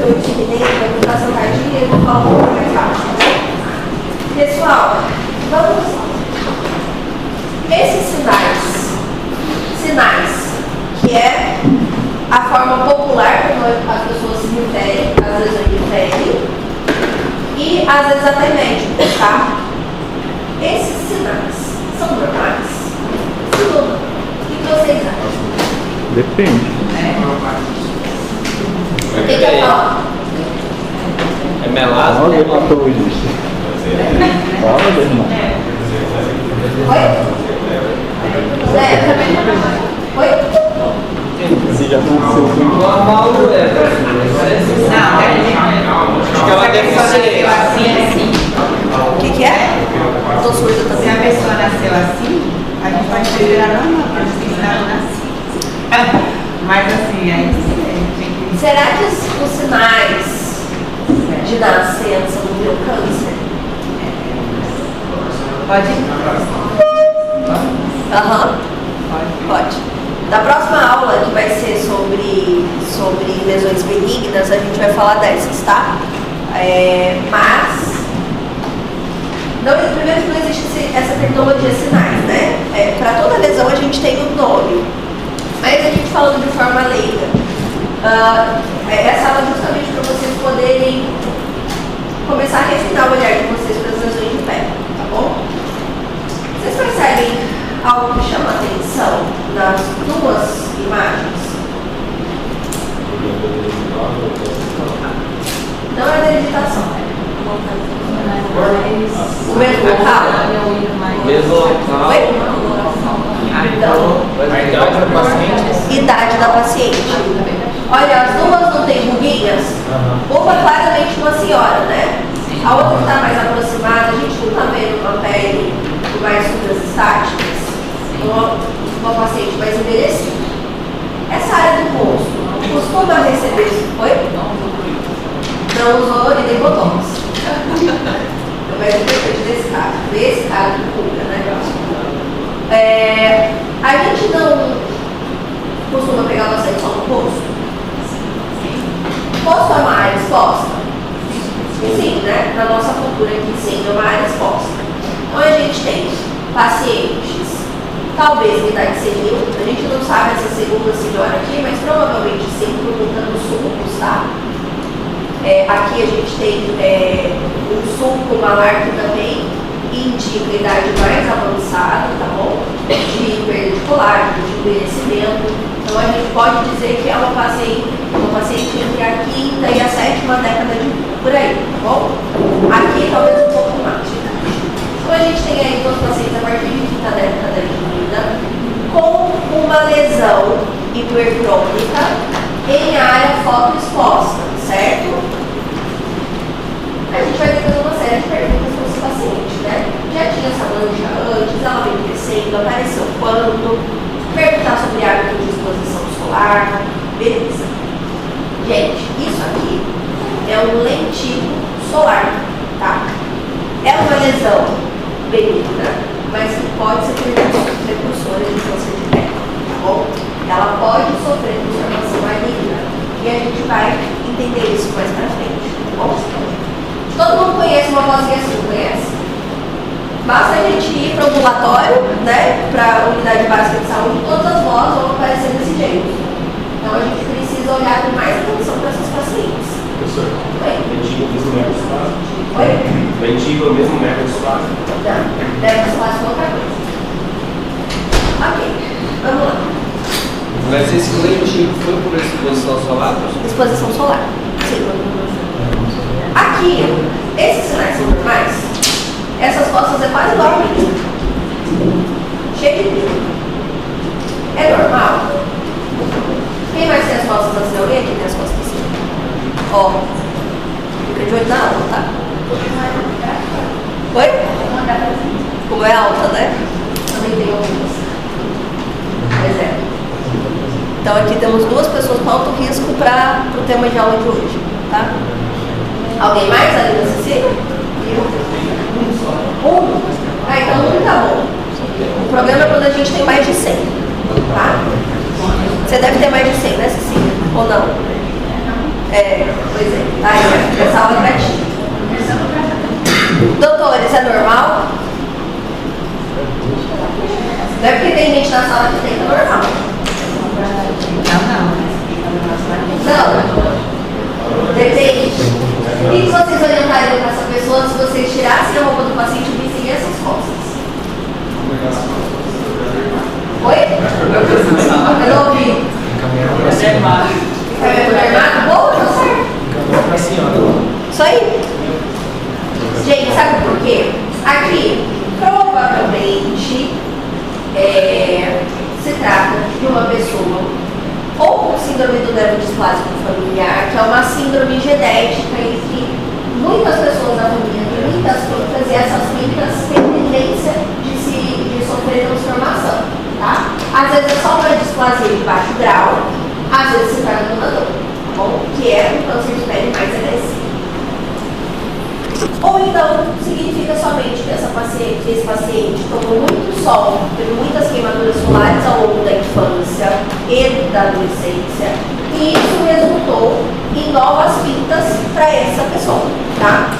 disciplina, da educação tardia, eu vou falar um pouco mais rápido. Pessoal, vamos lá. Esses sinais, que é a forma popular como as pessoas se referem às lesões de pele e às vezes até médicos, tá? Esses sinais são normais? Sim ou não? O que vocês acham? Depende. O que é falar? É melasma? Olha, matou isso. Olha, irmão. Oi? Oi? Você já nasceu com Normal, mulher. Acho que ela deve ser assim. O que é? Tô surda Se também. a pessoa nasceu assim, a gente pode considerar normal, porque eles ensinaram assim. Mas assim, aí tem que... Será que os sinais de nascença não viram câncer? Pode ir? Aham. Pode. Na próxima aula, que vai ser sobre lesões benignas, a gente vai falar dessas, tá? Mas, primeiro que não existe essa tecnologia sinais, né? Para toda lesão a gente tem um nome. Mas a gente falando de forma leiga. Essa aula é justamente para vocês poderem começar a refinar o olhar de vocês para as lesões de pele, tá bom? Vocês percebem algo que chama atenção nas duas imagens? Não é delimitação. O mesmo local? mesmo local. Oi? Então, A idade do paciente? idade da paciente. Olha, as duas não têm ruguinhas? Uma claramente uma senhora, né? A outra que está mais aproximada, a gente não está vendo uma pele com mais fibras estáticas. Uma paciente mais envelhecida. Essa área do rosto costuma receber isso? Oi? Não usou e nem botox. É o mais importante desse caso. Esse caso de pulga, né? A gente não costuma pegar bastante só no rosto. Rosto é uma área exposta? Sim, né? Na nossa cultura aqui, sim, é uma área exposta. Então a gente tem pacientes, talvez em idade senil, a gente não sabe essa segunda senhora aqui, mas provavelmente sim, por conta dos sulcos, tá? Aqui a gente tem um sulco malar que também indica idade mais avançada, tá bom? De perda de colágeno, de envelhecimento. Então a gente pode dizer que é uma paciente entre a quinta e a sétima década de vida, por aí, tá bom? Aqui talvez um pouco mais. Então a gente tem aí duas pacientes a partir de quinta década de vida com uma lesão hipertrônica em área fotoexposta, certo? A gente vai ter uma série de perguntas para esse paciente, né? Já tinha essa mancha antes, ela vem crescendo, apareceu quando? Perguntar sobre hábito de exposição solar, beleza. Gente, isso aqui é um lentículo solar, tá? É uma lesão benigna, mas que pode ser precursora de câncer de pele, tá bom? Ela pode sofrer transformação maligna e a gente vai entender isso mais pra frente, tá bom? Todo mundo conhece uma vozinha assim, conhece? Basta a gente ir para o ambulatório, né, para a unidade básica de saúde, todas as vozes vão aparecer desse jeito. Então a gente precisa olhar com mais atenção para essas pacientes. Professor, Oi? lentículo mesmo método suave? Oi? Lentículo mesmo método suave? Não, deve ser outra coisa. Ok, vamos lá. Mas esse lentículo foi por exposição solar? Exposição solar. Sim. Aqui, esses sinais são normais. Essas costas é quase igual a mim. Cheio de pelo. É normal? Quem mais tem as costas assim? Alguém aqui tem as costas assim? Ó. Fica de olho na aula, tá? Oi? Como é alta, né? Também tem algumas. Pois é. Então aqui temos duas pessoas com alto risco para o tema de aula de hoje, tá? Alguém mais ali na Cecília? Então não tá bom. O problema é quando a gente tem mais de 100, tá? Você deve ter mais de 100, né, Cecília? Ou não? Pois exemplo. Aí, essa aula é pra ti. Doutores, é normal? Não é porque tem gente na sala que tem, que é normal. Não. Depende. O que vocês orientariam para essa pessoa se vocês tirassem a roupa do paciente e vissem essas costas? Oi? Eu não ouvi. Cabelo armado? Boa, tá certo. Isso aí. Gente, sabe por quê? Aqui, provavelmente, se trata de uma pessoa ou com síndrome do nervo displásico familiar, que é uma síndrome genética em que muitas pessoas da família têm muitas pintas e essas pintas têm tendência de sofrer transformação, tá? Às vezes é só uma displasia de baixo grau, às vezes se trata de uma dor, tá bom? Que é um câncer de pele mais agressivo. Ou então, significa somente que esse paciente tomou muito sol, teve muitas queimaduras solares ao longo da infância e da adolescência, e isso resultou em novas pintas para essa pessoa, tá?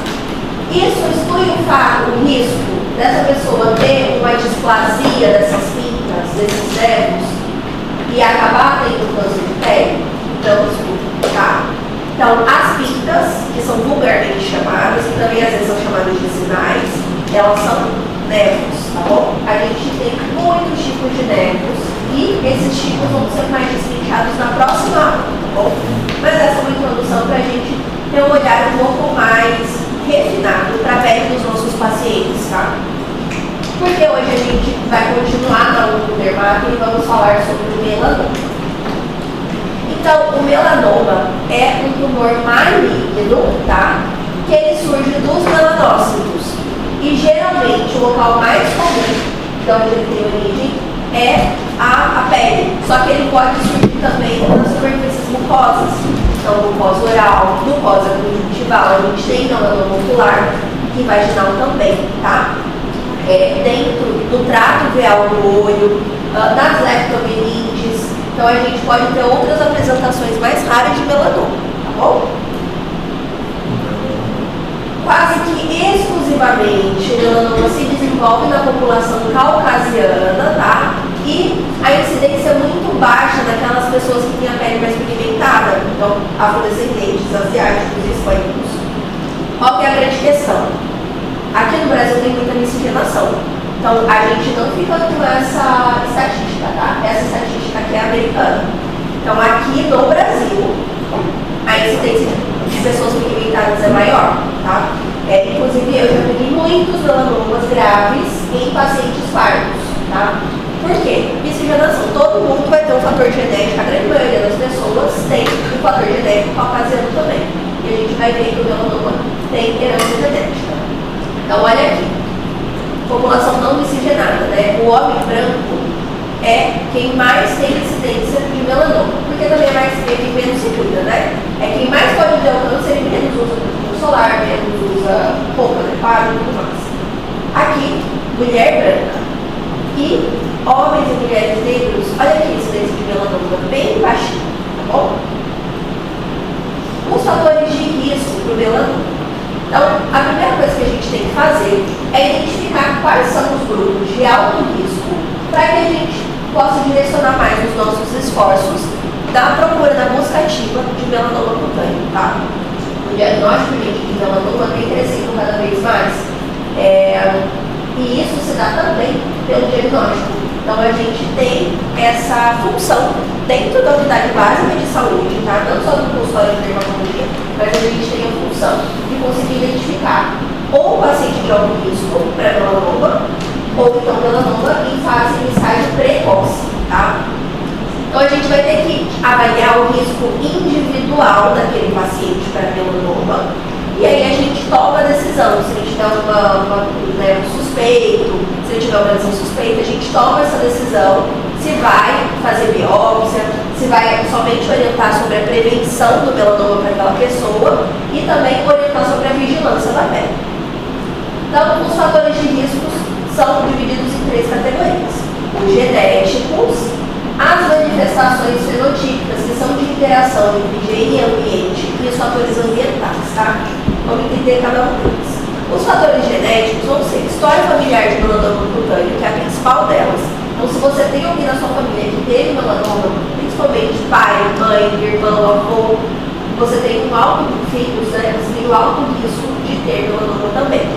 Isso exclui o risco dessa pessoa ter uma displasia dessas pintas, desses nervos, e acabar tendo câncer de pele? Não exclui, tá? Então, as pintas, que são vulgarmente chamadas, e também às vezes são chamadas de sinais, elas são nervos, tá bom? A gente tem muitos tipos de nervos e esses tipos vão ser mais destrinchados na próxima aula, tá bom? Mas essa é uma introdução para a gente ter um olhar um pouco mais refinado para a pele dos nossos pacientes, tá? Porque hoje a gente vai continuar na aula do dermato e vamos falar sobre o melanoma. Então, o melanoma é um tumor maligno, tá? Que ele surge dos melanócitos. E geralmente o local mais comum de onde ele tem origem é a pele. Só que ele pode surgir também nas superfícies mucosas. Então, mucosa oral, mucosa conjuntival, a gente tem melanoma ocular e vaginal também, tá? Dentro do trato veal do olho, nas leptomeninges. Então a gente pode ter outras apresentações mais raras de melanoma, tá bom? Quase que exclusivamente o melanoma se desenvolve na população caucasiana, tá? E a incidência é muito baixa naquelas pessoas que têm a pele mais pigmentada, então afrodescendentes, asiáticos e hispânicos. Qual que é a grande questão? Aqui no Brasil tem muita miscigenação. Então, a gente não fica com essa estatística, tá? Essa estatística aqui é americana. Então, aqui no Brasil, a incidência de pessoas pigmentadas é maior, tá? Inclusive, eu já peguei muitos melanomas graves em pacientes pardos, tá? Por quê? Miscigenação. Todo mundo vai ter um fator genético, a grande maioria das pessoas tem um fator genético caucasiano também. E a gente vai ver que o melanoma tem herança genética. Então, olha aqui. População não miscigenada, né? O homem branco é quem mais tem incidência de melanoma, porque também é mais quem menos se cuida, né? É quem mais pode ter o câncer e menos usa protetor solar, menos usa roupa, reparo e tudo mais. Aqui, mulher branca e homens e mulheres negros, olha aqui a incidência de melanoma bem baixinha, tá bom? Os fatores de risco para o melanoma. Então, a primeira coisa que a gente tem que fazer é identificar quais são os grupos de alto risco para que a gente possa direcionar mais os nossos esforços da procura, da busca ativa de melanoma cutâneo, tá? O diagnóstico, gente, de melanoma tem crescido cada vez mais e isso se dá também pelo diagnóstico. Então, a gente tem essa função dentro da unidade básica de saúde, tá? Não só do consultório de dermatologia, mas a gente tem a função de conseguir identificar ou o paciente de alto risco para melanoma, ou então melanoma em fase de estágio precoce, tá? Então a gente vai ter que avaliar o risco individual daquele paciente para melanoma, e aí a gente toma a decisão, se a gente tiver um suspeito, se tiver uma lesão suspeita, a gente toma essa decisão, se vai fazer biópsia, se vai somente orientar sobre a prevenção do melanoma para aquela pessoa e também orientar sobre a vigilância da pele. Então, os fatores de riscos são divididos em 3 categorias: os genéticos, as manifestações fenotípicas, que são de interação entre higiene e ambiente, e os fatores ambientais. entender cada um deles. Os fatores genéticos vão ser história familiar de melanoma cutâneo, que é a principal delas. Então, se você tem alguém na sua família que teve melanoma, principalmente pai, mãe, irmão, avô, você tem um alto filhos, né? Você tem um alto risco de ter melanoma também.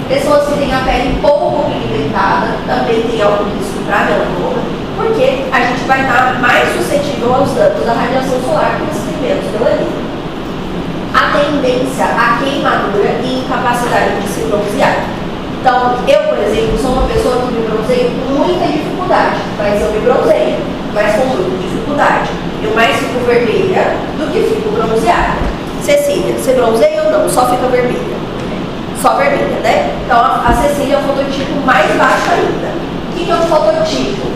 Pessoas que têm a pele pouco pigmentada também têm alto risco para melanoma, porque a gente vai estar mais suscetível aos danos da radiação solar que os menos melanina. A tendência à queimadura e incapacidade de se bronzear. Então, eu, por exemplo, sou uma pessoa que me bronzeio com muita dificuldade, mas eu me bronzeio, mas com muita dificuldade. Eu mais fico vermelha do que fico bronzeada. Cecília, você bronzeia ou não? Só fica vermelha. Só vermelha, né? Então, a Cecília é o fototipo mais baixo ainda. O que é um fototipo?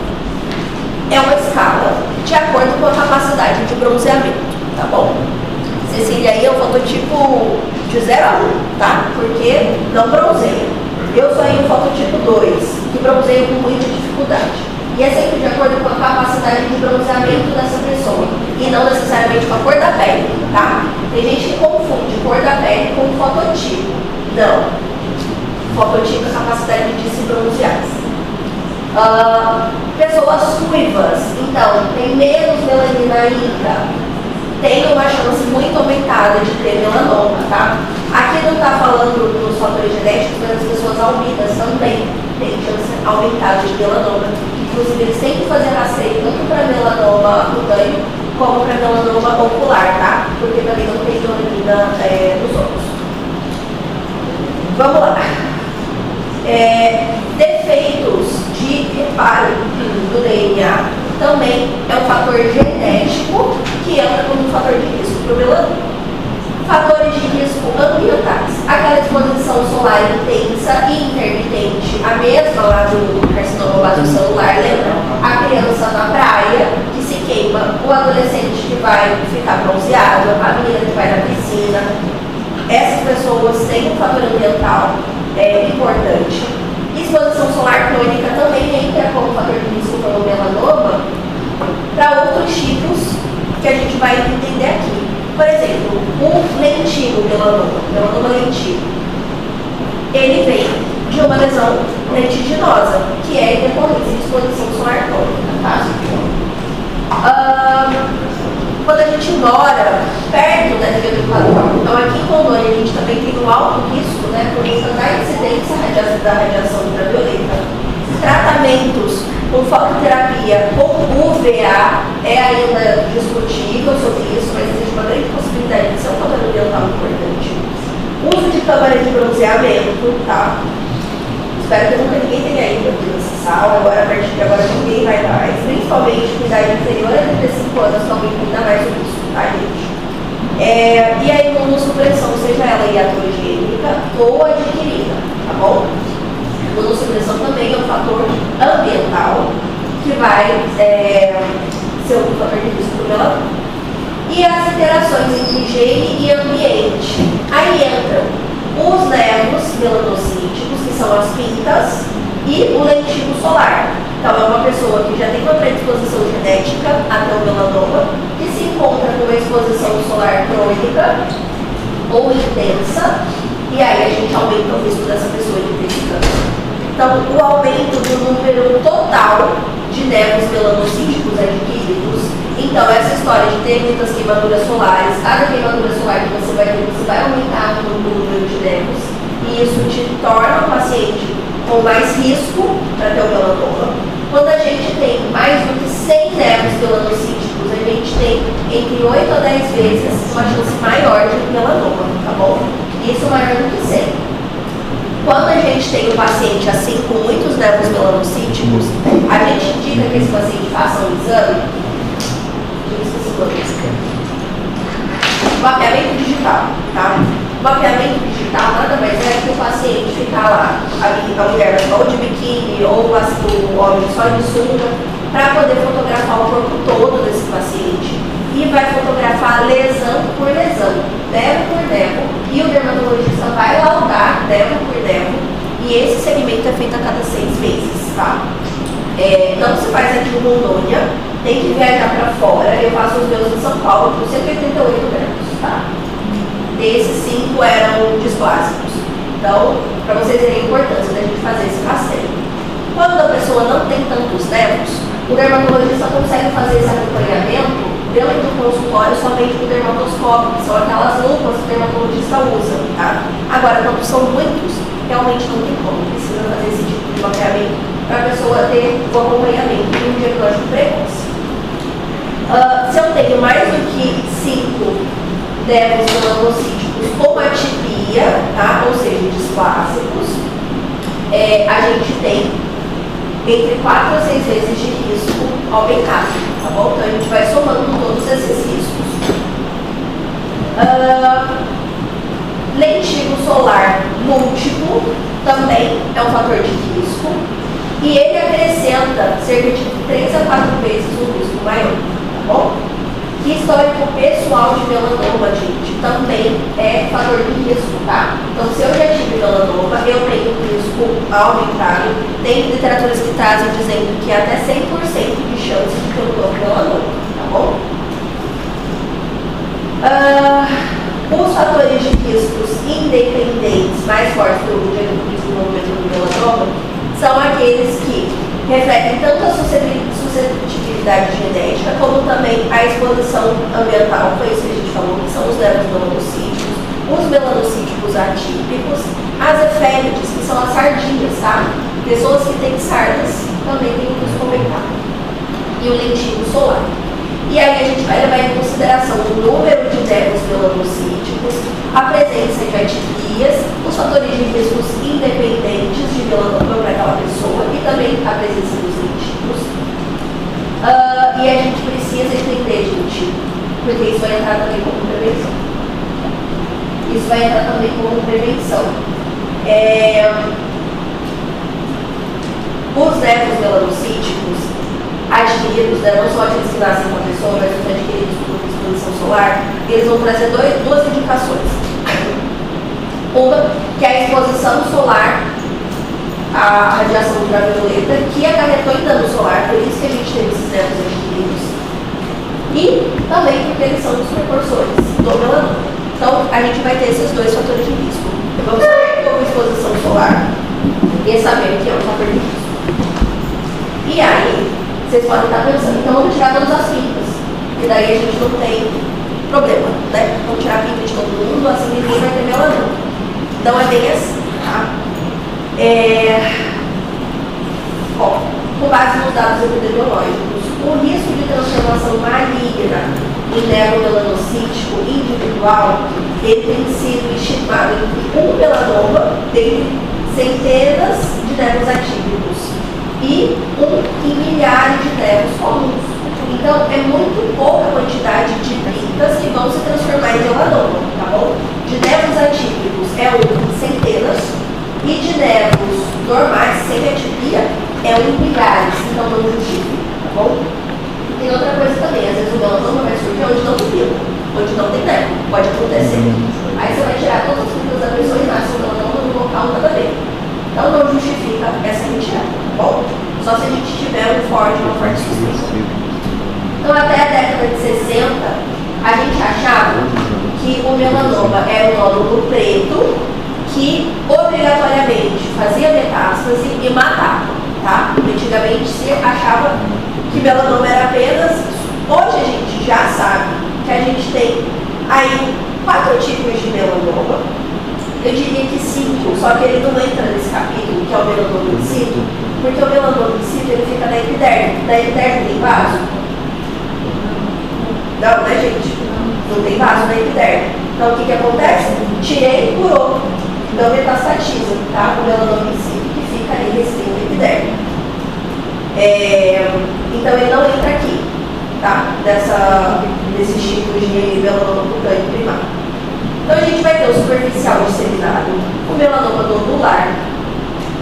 É uma escala de acordo com a capacidade de bronzeamento, tá bom? Cecília aí é o fototipo de 0 a 1, tá? Porque não bronzeia. Eu sou aí o fototipo 2, que bronzeio com muita dificuldade. E é sempre de acordo com a capacidade de bronzeamento dessa pessoa. E não necessariamente com a cor da pele, tá? Tem gente que confunde cor da pele com fototipo. Não. Fototipo é a capacidade de se bronzear. Pessoas ruivas, então, tem menos melanina ainda. Tem uma chance muito aumentada de ter melanoma, tá? Aqui não está falando dos fatores genéticos, mas as pessoas albinas também têm chance aumentada de melanoma. Inclusive, eles têm que fazer rastreio tanto para melanoma cutâneo como para melanoma ocular, tá? Porque também não tem melanina nos olhos. Vamos lá. Defeitos de reparo do DNA também é um fator genético que entra como um fator de risco para o melanoma. Fatores de risco ambientais. Aquela exposição solar intensa e intermitente, a mesma lá do carcinoma vasocelular, lembra? A criança na praia que se queima, o adolescente que vai ficar bronzeado, a menina que vai na piscina. Essas pessoas têm um fator ambiental importante. Exposição solar crônica também entra como fator de risco para o melanoma para outros tipos que a gente vai entender aqui. Por exemplo, o lentigo melanoma lentigo, ele vem de uma lesão lentiginosa, que é em decorrência de exposição solar crônica, tá? Quando a gente mora perto da linha do Equador, então aqui em Rondônia a gente também tem um alto risco, né, por conta da incidência da radiação ultravioleta. Tratamentos com fototerapia com UVA é ainda discutível sobre isso, mas existe uma grande possibilidade de ser um fator ambiental importante. Uso de câmara de bronzeamento, tá? Espero que nunca ninguém tenha ido aqui nessa sala, agora a partir de agora ninguém vai mais. Principalmente com idade inferior a 35 anos, que aumenta ainda mais o risco, tá, gente? E a imunossupressão, seja ela iatrogênica ou adquirida, tá bom? A imunossupressão também é um fator ambiental que vai ser um fator de risco do melanoma. E as interações entre higiene e ambiente. Aí entram os nervos melanocíticos, que são as pintas, e o lentigo solar. Então, é uma pessoa que já tem uma predisposição genética até o melanoma, que se encontra com uma exposição solar crônica ou intensa, e aí a gente aumenta o risco dessa pessoa de ter esse câncer. Então, o aumento do número total de nervos melanocíticos adquiridos. Então, essa história de ter muitas queimaduras solares, cada queimadura solar que você vai ter, você vai aumentar o número de nervos, e isso te torna o paciente com mais risco para ter o melanoma. Quando a gente tem mais do que 100 nervos melanocíticos, a gente tem entre 8 a 10 vezes uma chance maior de melanoma, tá bom? Isso maior do que 100. Quando a gente tem um paciente assim, com muitos nervos melanocíticos, a gente indica que esse paciente faça um exame. Mapeamento digital, tá? Mapeamento digital nada mais é que o paciente ficar lá, a mulher ou de biquíni ou o homem só de sunga, para poder fotografar o corpo todo desse paciente e vai fotografar lesão por lesão, nevo por nevo, e o dermatologista vai laudar nevo por nevo, e esse segmento é feito a cada 6 meses, tá? Não se faz aqui em Rondônia, tem que viajar para fora. Eu faço os meus em São Paulo por 188 graus, tá? Desses 5 eram básicos. Então, para vocês verem a importância da gente fazer esse rastreio. Quando a pessoa não tem tantos nevos, o dermatologista consegue fazer esse acompanhamento dentro do consultório somente com o dermatoscópio, que são aquelas lupas que o dermatologista usa, tá? Agora, quando são muitos, realmente não tem como, precisa fazer esse tipo de mapeamento para a pessoa ter o acompanhamento e um diagnóstico precoce. Se eu tenho mais do que 5 nevos melanocíticos com atipia, tá? Ou seja, displásicos, a gente tem entre 4 a 6 vezes de risco aumentado, tá bom? Então a gente vai somando todos esses riscos. Lentigo solar múltiplo também é um fator de risco e ele acrescenta cerca de 3 a 4 vezes o risco maior, tá bom? Histórico pessoal de melanoma, gente, também é fator de risco, tá? Então, se eu já tive melanoma, eu tenho um risco aumentado. Tem literaturas que trazem dizendo que até 100% de chance de ter um melanoma, tá bom? Os fatores de riscos independentes mais fortes do desenvolvimento do melanoma são aqueles que refletem tanto a suscetibilidade genética, como também a exposição ambiental, foi isso que a gente falou, que são os nevos melanocíticos, os melanocíticos atípicos, as efêmides, que são as sardinhas, tá? Pessoas que têm sardas também têm um risco aumentado. E o lentigo solar. E aí a gente vai levar em consideração o número de nevos melanocíticos, a presença de atipias, os fatores de riscos independentes de melanoma para aquela pessoa e também a presença dos lentigos. E a gente precisa entender, gente, porque isso vai entrar também como prevenção. Isso vai entrar também como prevenção. Os nevos melanocíticos adquiridos, né, não só aqueles que nascem com a pessoa, mas os adquiridos por exposição solar, eles vão trazer duas indicações. Uma, que é a exposição solar à radiação ultravioleta, que acarretou em dano solar, por isso que a gente teve esses nevos adquiridos. E também porque eles são os precursores do melanoma. Então, a gente vai ter esses dois fatores de risco. Vamos saber que houve exposição solar e saber que é um fator de risco. E aí, vocês podem estar pensando, então vamos tirar todas as pintas, que daí a gente não tem problema, né? Vamos tirar a pinta de todo mundo, assim ninguém vai ter melanoma. Não é bem assim, tá? Com base nos dados epidemiológicos, o risco de transformação maligna em nevo melanocítico individual, ele tem sido estimado entre um melanoma dentre centenas de nevos atípicos e em milhares de nevos comuns. Então, é muito pouca quantidade de pintas que vão se transformar em melanoma, tá bom? De nevos atípicos é em centenas e de nevos normais, sem atipia, é em milhares, então não justifica, tá bom? E tem outra coisa também, às vezes o melanoma vai surgir onde não tem pila, onde não tem nevo, pode acontecer. Aí você vai tirar todas as pintas da pessoa e nasce o melanoma no local nada a ver. Então não justifica essa retirada, tá bom? Só se a gente tiver uma forte suspeita. Então até a década de 60, a gente achava que o melanoma era um nódulo preto que obrigatoriamente fazia metástase e matava, tá? Antigamente se achava que melanoma era apenas isso. Hoje a gente já sabe que a gente tem aí 4 tipos de melanoma. Eu diria que 5, só que ele não entra nesse capítulo, que é o melanoma in situ, porque o melanoma in situ ele fica na epiderme. Na epiderme tem vaso? Não, né, gente? Não tem vaso na epiderme. Então, o que acontece? Tirei e curou. Não metastatiza, tá? O melanoma in situ que fica ali restrito na epiderme. Então, ele não entra aqui, tá? Desses tipos de melanoma cutâneo primário. Então a gente vai ter o superficial disseminado, o melanoma nodular,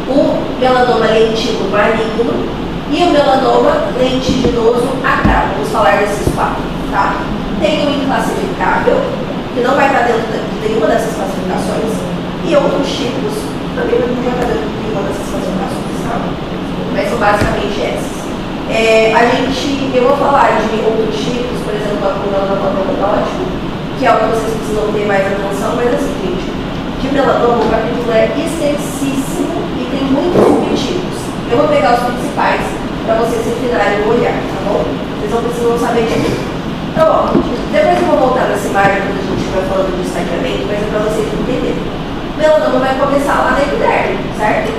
o melanoma lentigo maligno e o melanoma lentiginoso acral. Vamos falar desses 4, tá? Tem o inclassificável, que não vai estar dentro de nenhuma dessas classificações, e outros tipos também não vai estar dentro de nenhuma dessas classificações, tá? Mas são basicamente essas. Eu vou falar de outros tipos, por exemplo, o melanoma mononótico, que é o que vocês precisam ter mais atenção, mas assim, gente, de melanoma, o capítulo é extensíssimo e tem muitos subtipos. Eu vou pegar os principais para vocês refinarem o olhar, tá bom? Vocês não precisam saber de tudo. Então, ó, depois eu vou voltar nessa imagem quando a gente estiver falando de estadiamento, mas é para vocês entenderem. O melanoma vai começar lá na epiderme, certo?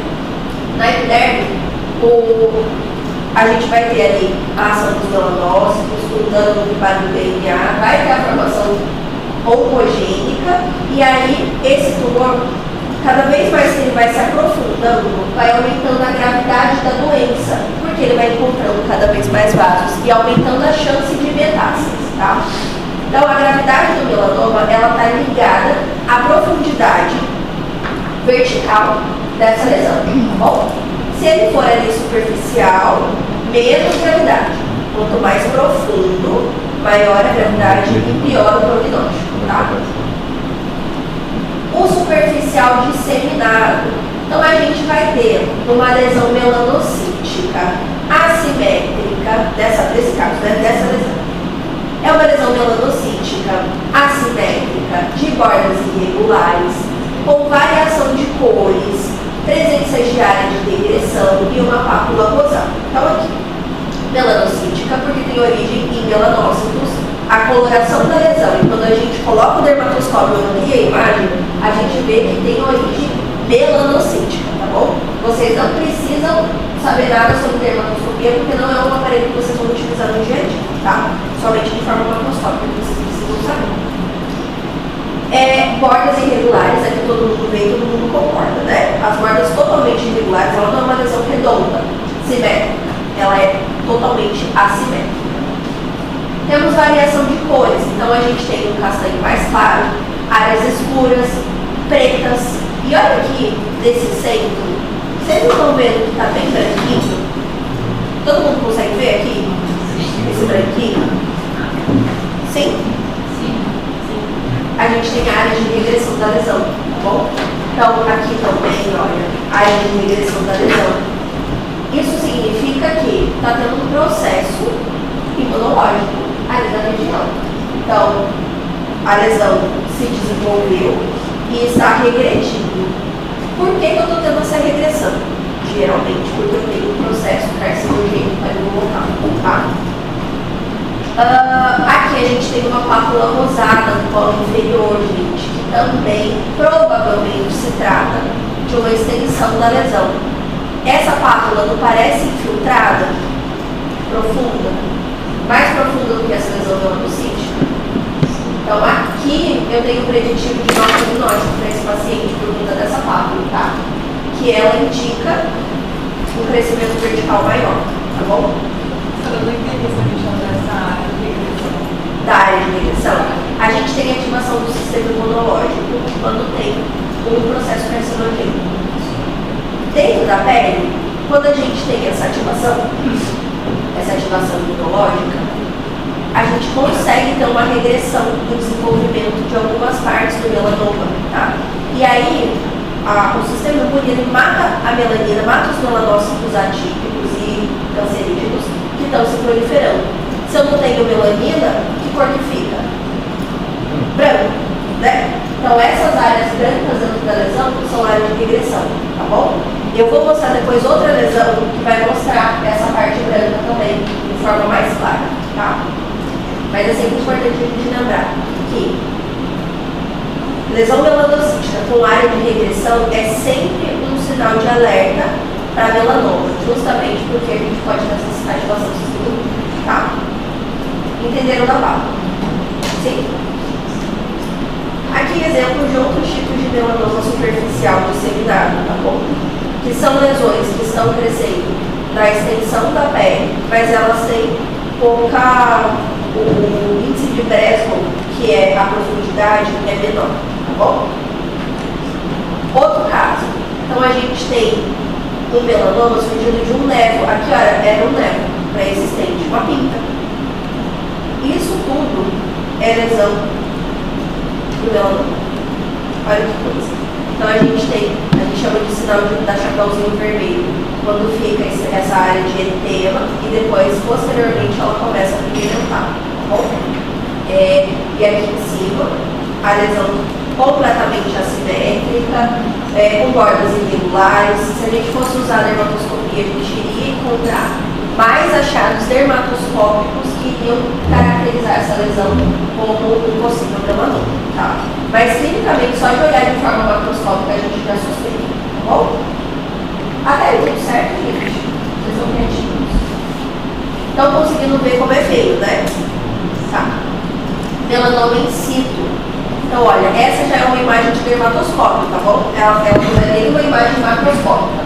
Na epiderme, a gente vai ter ali a ação dos melanócitos, o dano no ribado do DNA, vai ter a formação oncogênica, e aí esse tumor, cada vez mais que ele vai se aprofundando, vai aumentando a gravidade da doença, porque ele vai encontrando cada vez mais vasos e aumentando a chance de metástase, tá? Então, a gravidade do melanoma, ela está ligada à profundidade vertical dessa lesão, tá bom? Se ele for ali superficial, menos gravidade. Quanto mais profundo, maior a gravidade e pior o prognóstico, tá? O superficial disseminado. Então, a gente vai ter uma lesão melanocítica assimétrica, desse caso, né? Dessa lesão. É uma lesão melanocítica assimétrica, de bordas irregulares, com variação de cores, presença de área de degressão e uma pápula rosada. Então, aqui, melanocítica, porque tem origem em melanócitos, a coloração da lesão. E quando a gente coloca o dermatoscópio aqui, a imagem, a gente vê que tem origem melanocítica, tá bom? Vocês não precisam saber nada sobre dermatoscopia, porque não é um aparelho que vocês vão utilizar no dia a dia, tá? Somente de forma macroscópica, que vocês precisam saber. Bordas irregulares, aqui todo mundo vê, todo mundo concorda, né? As bordas totalmente irregulares, ela não é uma lesão redonda, simétrica, ela é totalmente assimétrica. Temos variação de cores, então a gente tem um castanho mais claro, áreas escuras, pretas, e olha aqui, desse centro, vocês não estão vendo que está bem branquinho? Todo mundo consegue ver aqui? Esse branquinho? Sim? A gente tem a área de regressão da lesão, tá bom? Então, aqui também, olha, a área de regressão da lesão. Isso significa que está tendo um processo imunológico ali na região. Então, a lesão se desenvolveu e está regredindo. Por que eu estou tendo essa regressão? Geralmente, porque eu tenho um processo carcinogênico ali no local, tá? Aqui a gente tem uma pápula rosada no colo inferior, gente, que também provavelmente se trata de uma extensão da lesão. Essa pápula não parece infiltrada, profunda, mais profunda do que essa lesão melanocítica? Então aqui eu tenho um preditivo de mau prognóstico para esse paciente por conta dessa pápula, tá? Que ela indica um crescimento vertical maior, tá bom? Eu não entendi essa questão dessa área de regressão. Da área de regressão, a gente tem ativação do sistema imunológico quando tem um processo carcinogênico. Dentro da pele, quando a gente tem essa ativação imunológica, a gente consegue ter uma regressão do desenvolvimento de algumas partes do melanoma, tá? E aí, o sistema imune mata a melanina, mata os melanócitos atípicos e cancerígenos que estão se proliferando. Se eu não tenho melanina, que cor que fica? Branco, né? Então essas áreas brancas dentro da lesão são áreas de regressão, tá bom? Eu vou mostrar depois outra lesão que vai mostrar essa parte branca também, de forma mais clara, tá? Mas é sempre importante a gente lembrar que lesão melanocítica com área de regressão é sempre um sinal de alerta para melanoma, justamente porque a gente pode ter essa ativação do sistema imune, tá? Entenderam da pápula? Sim? Aqui exemplos de outros tipos de melanoma superficial disseminado, tá bom? Que são lesões que estão crescendo na extensão da pele, mas elas têm o índice de Breslow, que é a profundidade, é menor, tá bom? Outro caso, então a gente tem um melanoma surgindo de um nevo, aqui olha, era um nevo pré-existente, uma pinta. Isso tudo é lesão do melanoma. Olha que coisa. Então a gente chama de sinal da chapéuzinho vermelho, quando fica essa área de eritema e depois, posteriormente, ela começa a pigmentar, tá bom? E aqui em cima, a lesão completamente assimétrica. simétrica, com bordas irregulares. Se a gente fosse usar a dermatoscopia, a gente iria encontrar mais achados dermatoscópicos que iriam caracterizar essa lesão como um possível melanoma, tá? Mas clinicamente, só de olhar de forma macroscópica, a gente já suspeita, tá bom? Até aí tudo certo, gente? Vocês são criativos. Estão conseguindo ver como é feio, né? Tá. Melanoma in situ. Então, olha, essa já é uma imagem de dermatoscópio, tá bom? Ela não é nem uma imagem macroscópica.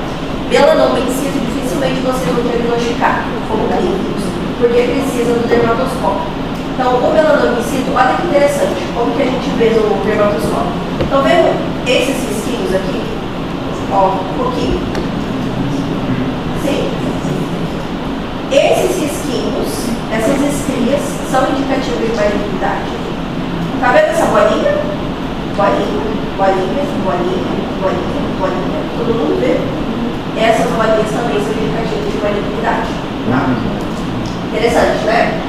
Melanoma in situ, dificilmente vocês vão diagnosticar como clínicos, porque precisa do dermatoscópio. Então, o melanoma in situ, olha que interessante, como que a gente vê no dermatoscópio. Estão vendo esses risquinhos aqui? Ó, um pouquinho. Sim? Esses risquinhos, essas estrias, são indicativos de malignidade. Tá vendo essa bolinha? Bolinha, bolinha, bolinha, bolinha, bolinha. Todo mundo vê? Essas bolinhas também são indicativos de malignidade. Tá? Interessante, né?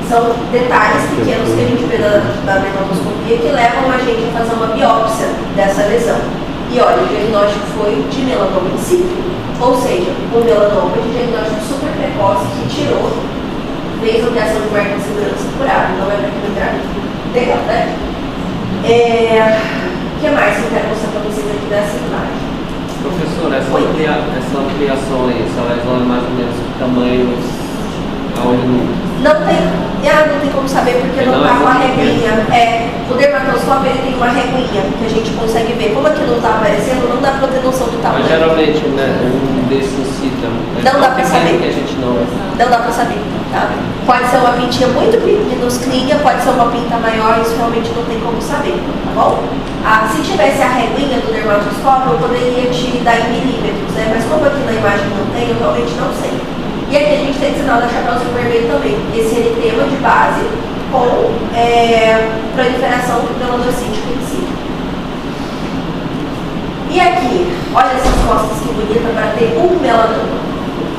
São detalhes pequenos que a gente vê na dermatoscopia que levam a gente a fazer uma biópsia dessa lesão. E olha, o diagnóstico foi de melanoma in situ, ou seja, um melanoma de diagnóstico super precoce que tirou, fez ampliação de marca de segurança curada, não é para quimioterapia. Legal, né? O que mais que eu quero mostrar para vocês aqui dessa imagem? Professora, essa ampliação aí, se ela isola mais ou menos o tamanho aonde não tem como saber porque não está com a reguinha. O dermatoscópio ele tem uma reguinha que a gente consegue ver. Como aqui não está aparecendo, não dá para ter noção do tamanho. Mas geralmente, né, um desses incita. Não dá para saber. Que a gente não dá para saber, tá? Pode ser uma pintinha muito minusclinha, pode ser uma pinta maior, isso realmente não tem como saber, tá bom? Se tivesse a reguinha do dermatoscópio, eu poderia te dar em milímetros, né? Mas como aqui na imagem não tem, eu realmente não sei. E aqui a gente tem sinal da chapéuzinho vermelho também, esse eritema de base com proliferação do melanocítico em si. E aqui, olha essas costas que bonita para ter um melanoma.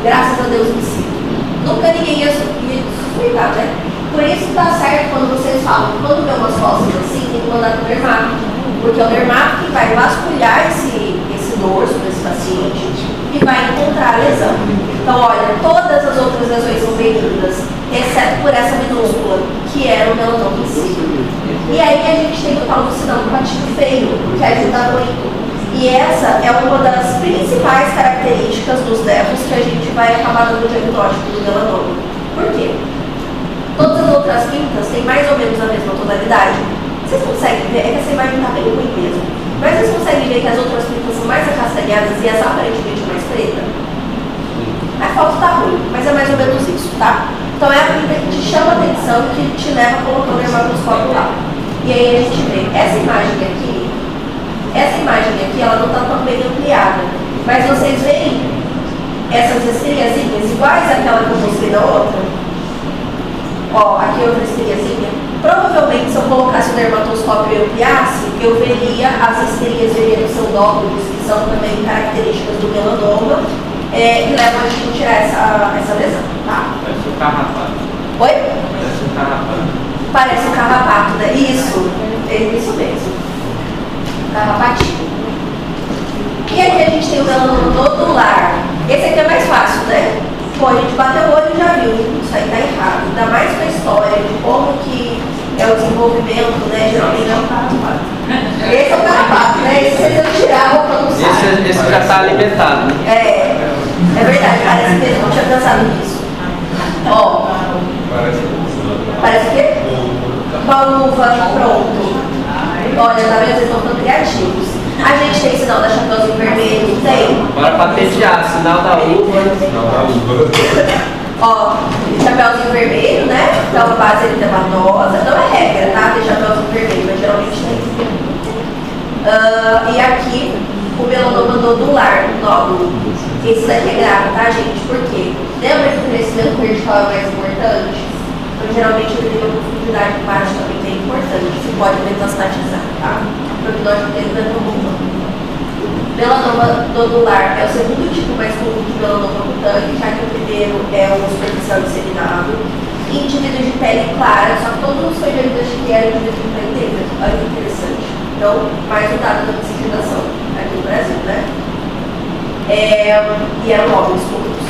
Graças a Deus em si. Nunca ninguém ia suspeitar, né? Por isso dá certo quando vocês falam, quando vê umas costas assim, tem que mandar para o dermato. Porque é o dermato que vai vasculhar esse dorso desse paciente e vai encontrar a lesão. Então, olha, todas as outras lesões são benignas, exceto por essa minúscula, que era o melanoma em si. E aí a gente tem o tal do sinal do patinho feio, que ajuda muito. E essa é uma das principais características dos nervos que a gente vai acabar dando diagnóstico do melanoma. Por quê? Todas as outras pintas têm mais ou menos a mesma tonalidade. Vocês conseguem ver? É que essa imagem está bem ruim mesmo. Mas vocês conseguem ver que as outras pintas são mais acastanhadas e essa aparentemente mais preta? A foto tá ruim, mas é mais ou menos isso, tá? Então é a pinta que te chama a atenção, que te leva a colocar o dermatoscópio lá. E aí a gente vê essa imagem aqui, ela não tá tão bem ampliada. Mas vocês veem essas estriazinhas iguais àquela que eu mostrei na outra? Ó, aqui outra estriazinha. Provavelmente se eu colocasse o dermatoscópio e ampliasse, eu veria as estrias veriam são nódulos, que são também características do melanoma. Que levam a gente a tirar essa lesão, tá? Parece um carrapato. Oi? Parece um carrapato. Parece um carrapato, né? Isso mesmo. Carrapatinho. E aqui a gente tem o melanoma nodular. Esse aqui é mais fácil, né? Pô, a gente bateu o olho e já viu. Isso aí tá errado. Ainda mais com a história de como que é o desenvolvimento, né? Geralmente é um carrapato. Esse é o carrapato, né? Esse vocês não tirar a roupa no saco. Esse já tá alimentado, né? É verdade, parece mesmo, não tinha pensado nisso. Ó. Parece o quê? Uma uva, pronto. Olha, tá vendo? Vocês estão ficando criativos. A gente tem sinal da chapéuzinho vermelho, tem? Bora patentear, sinal da uva. Ó, chapéuzinho vermelho, né? Então a base eritematosa. Não é regra, tá? Tem chapéuzinho vermelho, mas geralmente tem. E aqui o melanoma nodular, o nódulo. Esse daqui é grave, tá, gente? Por quê? Lembra que o crescimento vertical é mais importante? Então, geralmente, o nível de profundidade baixa também é importante. Você pode metastatizar, tá? O prognóstico dele não é tão bom, não. Melanoma nodular é o segundo tipo mais comum de melanoma cutâneo, já que o primeiro é o superficial disseminado. Indivíduos de pele clara, só que todos os foi diagnósticos eram indivíduos de pele negra. Olha que interessante. Então, mais um dado da miscigenação aqui no Brasil, né? E eram homens puros.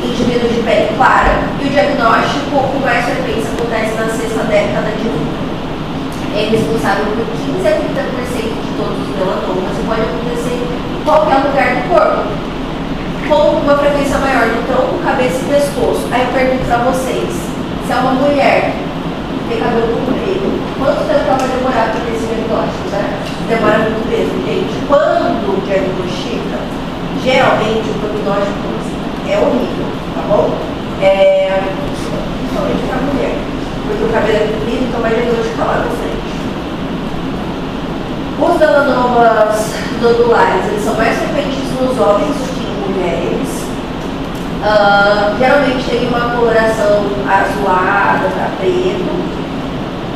Indivíduos de pele clara, e o diagnóstico com mais frequência acontece na sexta década de vida. É responsável por 15 a 30% de todos os melanomas e pode acontecer em qualquer lugar do corpo, com uma frequência maior no tronco, cabeça e pescoço. Aí eu pergunto para vocês, se é uma mulher que tem cabelo comprido, quanto tempo ela vai demorar para ter esse diagnóstico, né? Demora muito mesmo, gente. Quando diagnostica, geralmente o prognóstico é horrível, tá bom? Principalmente para a mulher, porque o cabelo é comprido, então vai diagnosticar lá na frente. Os melanomas nodulares, eles são mais frequentes nos homens do que em mulheres. Geralmente tem uma coloração azulada para preto,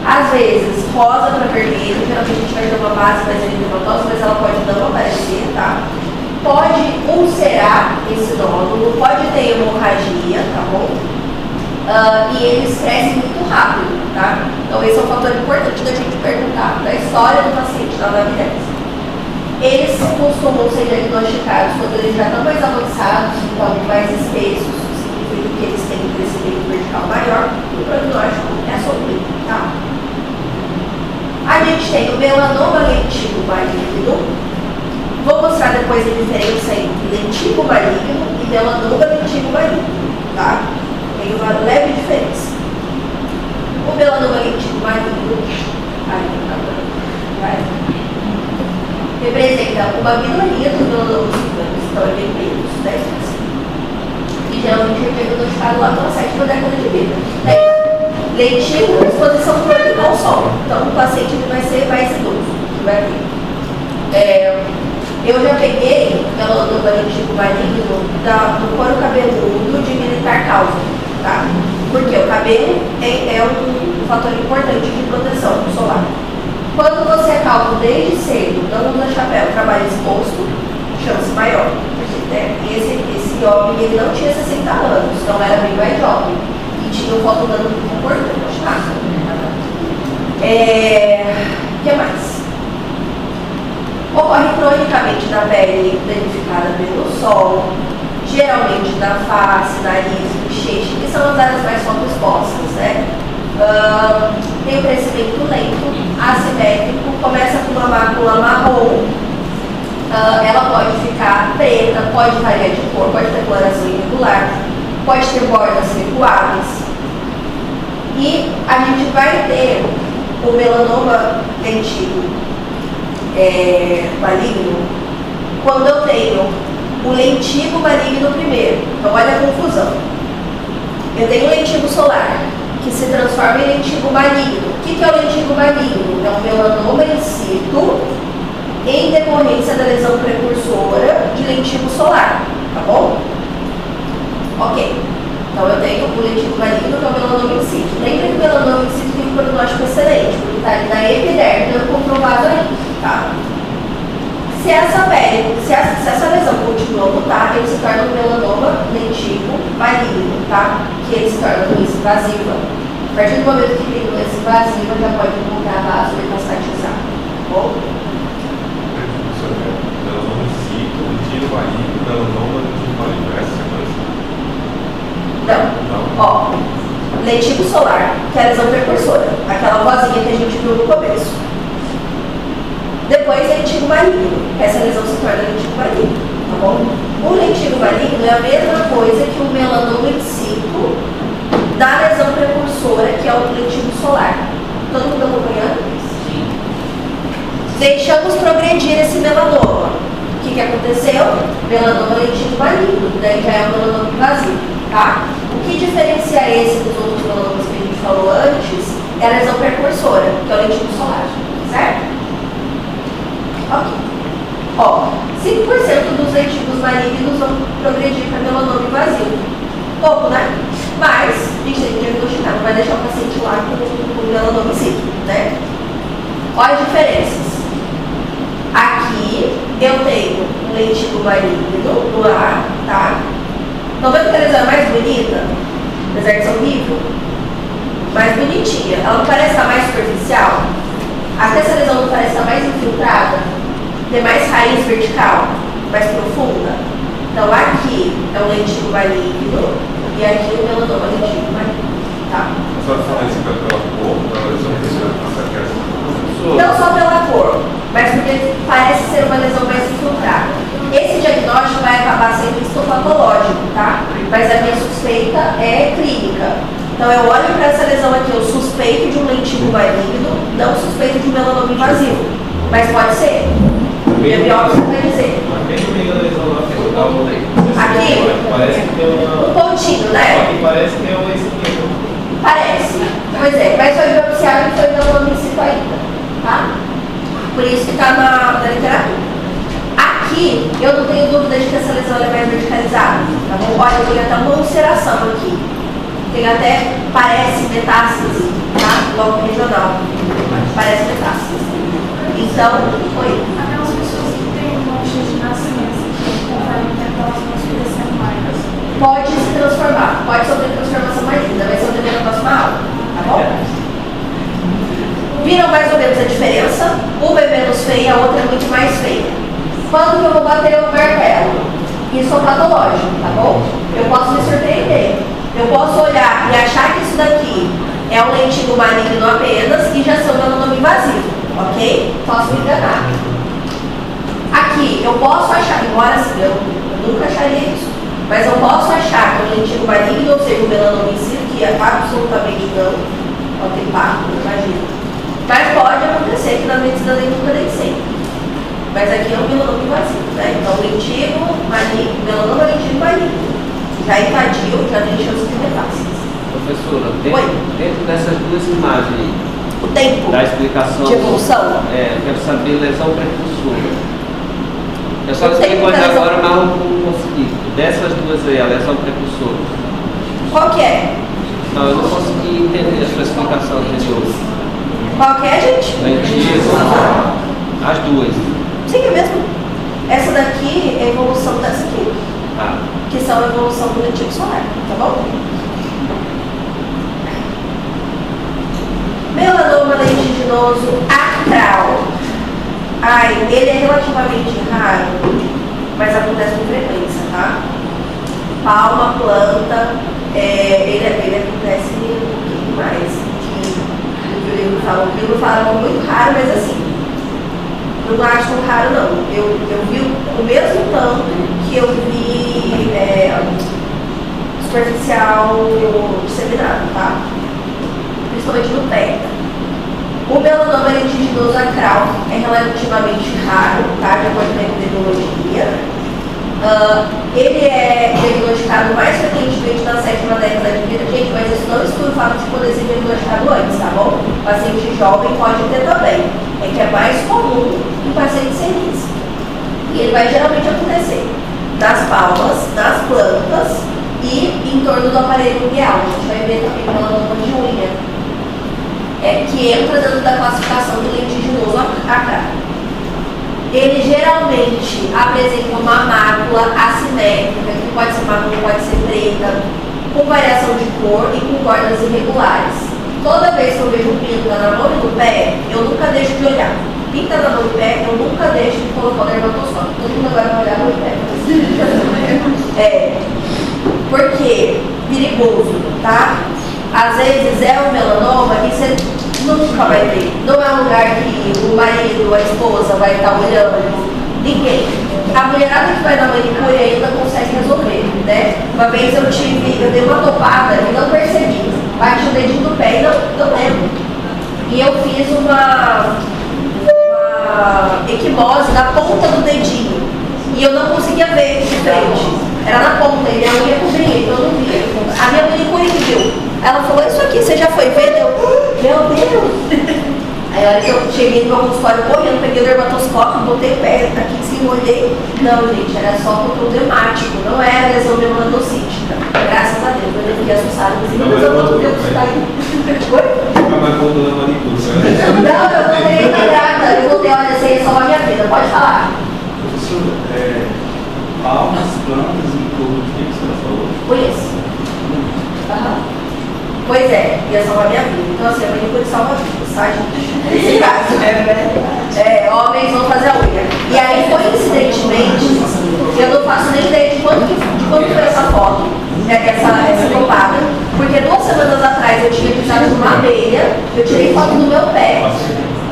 às vezes rosa para vermelho. Geralmente a gente vai ter uma base mais eritematosa, mas ela pode não aparecer, tá? Pode ulcerar esse nódulo, pode ter hemorragia, tá bom? E eles crescem muito rápido, tá? Então esse é um fator importante da gente perguntar da história do paciente na gravidez. Eles costumam ser diagnosticados quando eles já estão mais avançados, então mais espessos, significa que eles têm um crescimento vertical maior, e o prognóstico é sobre, tá? A gente tem o melanoma lentigo maligno. Vou mostrar depois a diferença entre lentigo maligno e melanoma lentigo maligno, tá? Tem uma leve diferença. O melanoma lentigo maligno representa uma minoria dos melanomas humanos, então é bem menos, 10%. E geralmente é diagnosticado lá pela sétima década de vida. Lentigo, exposição crônica ao sol. Então o paciente ele vai ser mais idoso, vai ter. Eu já peguei melanoma lentigo maligno do couro cabeludo de militar causa, tá? Porque o cabelo é um fator importante de proteção solar. Quando você é calvo desde cedo, não usa chapéu, trabalha exposto, chance maior. Né? Esse homem ele não tinha 60 anos, então era bem mais jovem. E tinha um fotodano muito importante. Tá? O que mais? Ocorre cronicamente na pele danificada pelo sol, geralmente na face, nariz, bochecha, que são as áreas mais fotoexpostas, né? Tem um crescimento lento, assimétrico, começa com uma mácula marrom, ela pode ficar preta, pode variar de cor, pode ter coloração irregular, pode ter bordas recuadas. E a gente vai ter o melanoma lentigo maligno quando eu tenho o lentigo maligno primeiro. Então olha a confusão. Eu tenho o lentigo solar, que se transforma em lentigo maligno. O que é o lentigo maligno? É um melanoma in situ em decorrência da lesão precursora de lentigo solar, tá bom? Ok. Então eu tenho o lentigo maligno, que é o melanoma in situ. Lembra que o melanoma in situ tem um prognóstico excelente, porque está ali na epiderme, dando comprovado aí, tá? Se essa lesão continua a mutar, ele se torna um melanoma lentigo maligno, tá? Que ele se torna doença invasiva. A partir do momento que tem doença invasiva, já pode encontrar vaso e metastatizar, tá bom? Melanoma cito, lentigo maligno, melanoma lentigo maligno, essa sequência? Não. Ó, lentigo solar, que é a lesão precursora, aquela vozinha que a gente viu no começo. Depois, lentigo maligno. Essa lesão se torna lentigo maligno, tá bom? O lentigo maligno é a mesma coisa que o melanoma in situ da lesão precursora, que é o lentigo solar. Todo mundo acompanhando? Sim. Deixamos progredir esse melanoma. O que aconteceu? Melanoma lentigo maligno, daí já é um melanoma invasivo, tá? O que diferencia esse dos outros melanomas que a gente falou antes é a lesão precursora, que é o lentigo solar, certo? Ok. Ó, 5% dos lentigos malignos vão progredir para melanoma invasivo. Pouco, né? Mas a gente tem que diagnosticar, não vai deixar o paciente lá com melanoma in situ, né? Olha as diferenças. Aqui eu tenho um lentigo maligno no ar, tá? Estão vendo que a lesão é mais bonita? Apesar de ser horrível, mais bonitinha. Ela não parece estar mais superficial? Até essa lesão não parece estar mais infiltrada? Tem mais raiz vertical? Mais profunda? Então aqui é o lentículo maligno e aqui o melanoma lentículo maligno. Tá? A senhora fala isso pela cor, pela lesão que Não só pela cor, mas porque parece ser uma lesão mais infiltrada. Esse diagnóstico vai acabar sendo histopatológico, tá? Mas a minha suspeita é clínica. Então eu olho para essa lesão aqui, eu suspeito de um lentículo maligno, não suspeito de um melanoma invasivo. Mas pode ser. Minha biópsia vai dizer. Bem no meio da lesão lá, que eu tava aí. Aqui? Parece que tem uma... Um pontinho, né? Aqui parece que é um esse aqui. Parece. Pois é, mas foi biopsiado e foi melanoma in situ ainda, tá? Por isso que está na literatura. Aqui, eu não tenho dúvida de que essa lesão é mais verticalizada, tá bom? Olha, eu tenho até uma ulceração aqui. Tem até, parece metástase, tá? Logo regional. Parece metástase. Então, oi. Aquelas pessoas que têm manchas de nascença, que conforme o tempo elas vão escurecendo mais. Pode se transformar, pode sofrer transformação mais linda, vai ser o tema da próxima aula, tá bom? Viram mais ou menos a diferença? Uma é menos feia, a outra é muito mais feia. Quando que eu vou bater o martelo? Isso é patológico, tá bom? Eu posso me surpreender. Eu posso olhar e achar que isso daqui é um lentículo maligno apenas e já ser um melanoma invasivo, ok? Posso me enganar. Aqui, eu posso achar, embora assim, eu nunca acharia isso, mas eu posso achar que é um lentículo maligno, ou seja, um melanoma in situ, que é absolutamente não tem impacto, imagina. Mas pode acontecer que na medicina nem nunca nem sempre. Mas aqui é um melanoma invasivo, né? Então, lentículo maligno, melanoma lentículo maligno. Já invadiu, já tem chance de metástases. Professora, Oi. dentro dessas duas imagens aí, O tempo da explicação... de evolução. Eu quero saber lesão precursora. Eu só O explico tempo da lesão- agora, mas não consegui. Dessas duas aí, a lesão precursora. Qual que é? Não, eu não consegui entender a sua explicação anterior. Qual que é, gente? Lentículo, as duas. Sim, é mesmo. Essa daqui é a evolução dessa aqui, Tá. que são a evolução do lentículo solar, tá bom? Melanoma lentiginoso acral. Ai, ele é relativamente raro, mas acontece com frequência, tá? Palma, planta, ele acontece um pouquinho mais do que o livro fala. O livro fala muito raro, mas assim, eu não acho tão raro não. Eu vi o mesmo tanto que eu vi superficial disseminado, tá? Principalmente no pé. O melanoma lentiginoso acral é relativamente raro, tá? De acordo com a epidemiologia. Ele é diagnosticado mais frequentemente na 7ª década de vida, gente, mas isso não exclui o fato de poder ser diagnosticado antes, tá bom? Paciente jovem pode ter também. É que é mais comum em pacientes senis. E ele vai geralmente acontecer nas palmas, nas plantas e em torno do aparelho ungueal. A gente vai ver também melanoma de unha, que entra dentro da classificação do lentiginoso acral. Ele geralmente apresenta uma mácula assimétrica, que pode ser marrom, pode ser preta, com variação de cor e com bordas irregulares. Toda vez que eu vejo um pinta na mão e no pé, eu nunca deixo de olhar. Pinta na mão e pé, eu nunca deixo de colocar o dermatoscópio. Todo mundo agora vai olhar no pé. Porque perigoso, tá? Às vezes é um melanoma que você nunca vai ver. Não é um lugar que o marido, a esposa vai estar olhando. Ninguém. A mulherada que vai na manicure ainda consegue resolver, né? Uma vez eu dei uma topada e não percebi. Bati o dedinho do pé e não lembro. E eu fiz uma equimose na ponta do dedinho. E eu não conseguia ver de frente. Era na ponta, e minha unha cobria, então eu não via. A minha manicure me viu. Ela falou, isso aqui, você já foi ver? Meu Deus! Aí a hora que eu cheguei no meu consultório correndo, peguei o dermatoscópio, botei o pé aqui em cima, olhei. Não, gente, era só controlemático, não era lesão melanocítica. Graças a Deus, eu fiquei assustada, mas Não, meu mas Deus, tá aí. Oi? Mas voltando na manicure, né? Não, eu voltei na grata, eu voltei, olha, você ia salvar minha vida, pode falar. Professor, palmas, plantas e cor, o que você falou? Conheço. Aham. Pois é, ia salvar minha vida. Então assim, a manicure salva vidas, tá, gente? Nesse caso. Homem essa topada, porque 2 semanas atrás eu tinha pisado numa abelha, eu tirei foto do meu pé,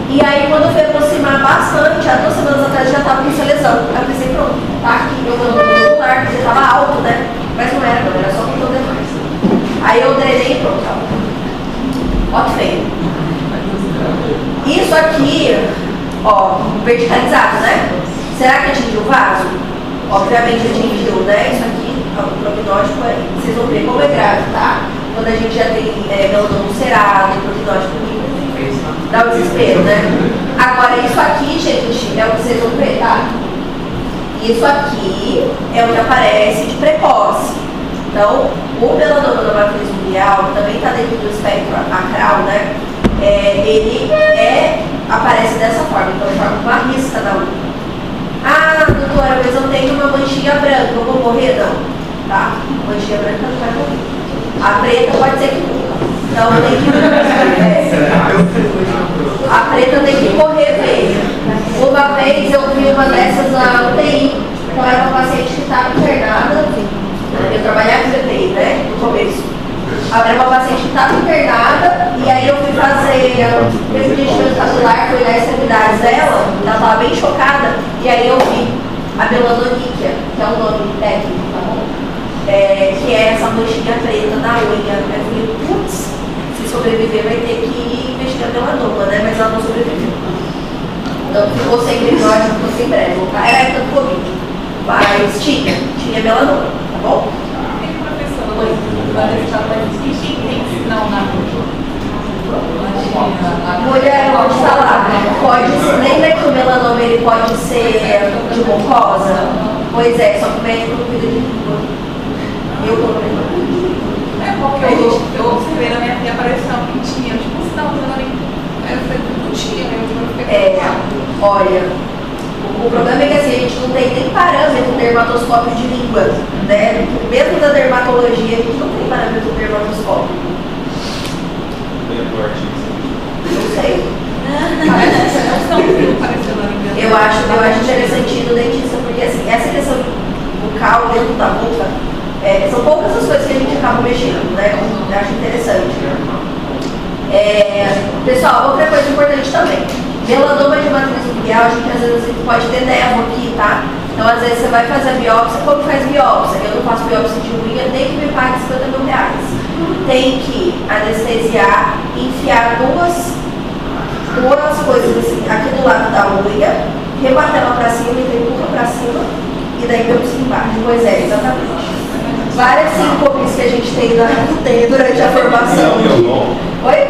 e aí quando eu fui aproximar bastante, há 2 semanas atrás eu já estava com essa lesão. Aí eu pensei, pronto, tá aqui, eu ando no celular, porque estava alto, né? Mas não era só com todo demais. Aí eu drenei e pronto, tá. Ó que feio. Isso aqui, ó, verticalizado, né? Será que atingiu o vaso? Obviamente atingiu, né? Isso aqui, ó, o prognóstico é, vocês vão ver como é grave, tá? Quando a gente já tem melanoma ulcerado, prognóstico dá o desespero, né? Agora, isso aqui, gente, é o que vocês vão ver, tá? Isso aqui é o que aparece de precoce. Então, o melanoma da matriz biliar, que também está dentro do espectro acral, né? Ele aparece dessa forma, então forma uma risca na unha. Ah, doutora, mas eu tenho uma manchinha branca, eu vou morrer? Não, tá? Manchinha branca não vai morrer. A preta pode ser que morra. Então tem que... a preta tem que correr mesmo. Uma vez eu vi uma dessas na UTI, então era uma paciente que estava internada. Eu trabalhava em UTI, né? No começo. Era uma paciente que estava internada, e aí eu fui fazer residência capilar, fui olhar as extremidades dela, ela estava bem chocada, e aí eu vi a melanoníquia, que é um nome técnico, tá bom? Que é essa manchinha preta na unha. Eu falei, putz, se sobreviver vai ter que investigar melanoma, né? Mas ela não sobreviveu. Então ficou sem diagnóstico, ficou sem breve. Era a época do Covid, mas tinha melanoma, tá bom? Mulher, eu vou te falar, lembra que o melanoma ele pode ser de mucosa? Pois é, só que o médico não cuida de língua. Eu tô porque eu observei na minha filha, apareceu uma pintinha, tipo, você tá usando ali. Aí eu falei, não tinha, eu fiquei olha, o problema é que assim, a gente não tem nem parâmetro dermatoscópio de língua, né? Mesmo da dermatologia, a gente não tem parâmetro dermatoscópio. Não sei. Eu acho interessante no dentista, porque assim, essa questão bucal dentro da boca, são poucas as coisas que a gente acaba mexendo, né? Eu acho interessante. Pessoal, outra coisa importante também. Melanoma de matriz biliar, a gente às vezes pode ter névoa aqui, tá? Então, às vezes você vai fazer a biópsia. Como faz biópsia? Eu não faço biópsia de unha, nem que me pague R$50 mil. Tem que anestesiar, enfiar duas coisas assim, aqui do lado da unha, rebater ela pra cima, e empurra pra cima, e daí biópsia embaixo. Pois é, exatamente. Várias síncopes que a gente tem durante a formação. Oi?